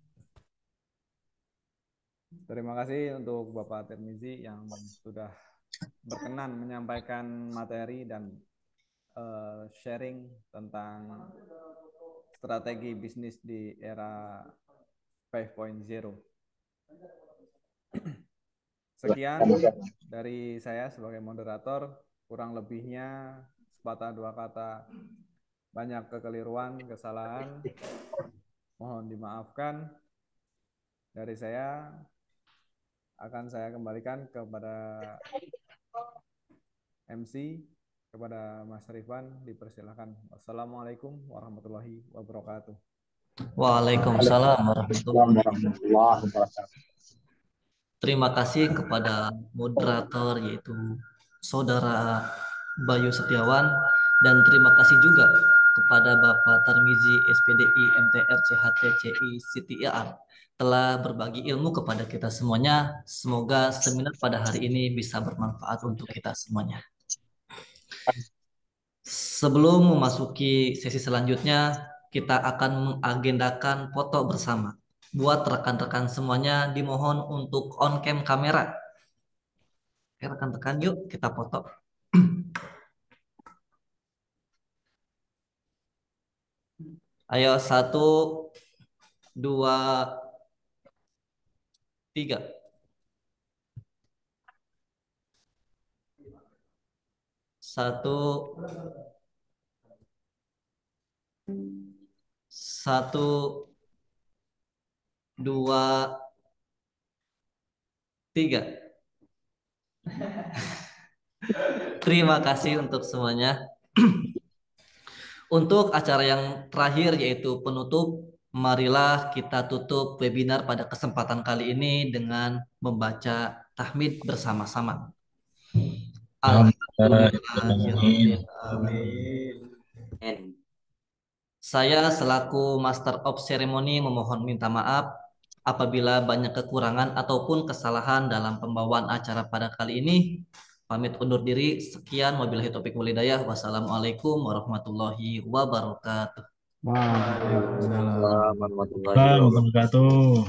Terima kasih untuk Bapak Tirmizi yang sudah berkenan menyampaikan materi dan sharing tentang strategi bisnis di era 5.0. Sekian dari saya sebagai moderator, kurang lebihnya sepatah dua kata banyak kekeliruan, kesalahan, mohon dimaafkan. Dari saya akan saya kembalikan kepada MC, kepada Mas Rifan, dipersilakan. Wassalamualaikum warahmatullahi wabarakatuh. Waalaikumsalam warahmatullahi wabarakatuh. Terima kasih kepada moderator yaitu Saudara Bayu Setiawan, dan terima kasih juga kepada Bapak Tarmizi SPDI MTR CHTCI CTIR telah berbagi ilmu kepada kita semuanya. Semoga seminar pada hari ini bisa bermanfaat untuk kita semuanya. Sebelum memasuki sesi selanjutnya, kita akan mengagendakan foto bersama. Buat rekan-rekan semuanya dimohon untuk on cam kamera. Rekan-rekan yuk kita foto. Ayo 1, 2, 3. Satu, 2, 3. Terima kasih untuk semuanya. Untuk acara yang terakhir yaitu penutup, marilah kita tutup webinar pada kesempatan kali ini dengan membaca tahmid bersama-sama. Alhamdulillah. Saya selaku Master of Ceremony memohon minta maaf apabila banyak kekurangan ataupun kesalahan dalam pembawaan acara pada kali ini. Pamit undur diri. Sekian, wabillahi taufiq wal hidayah. Wassalamualaikum warahmatullahi wabarakatuh. Waalaikumsalam warahmatullahi wabarakatuh.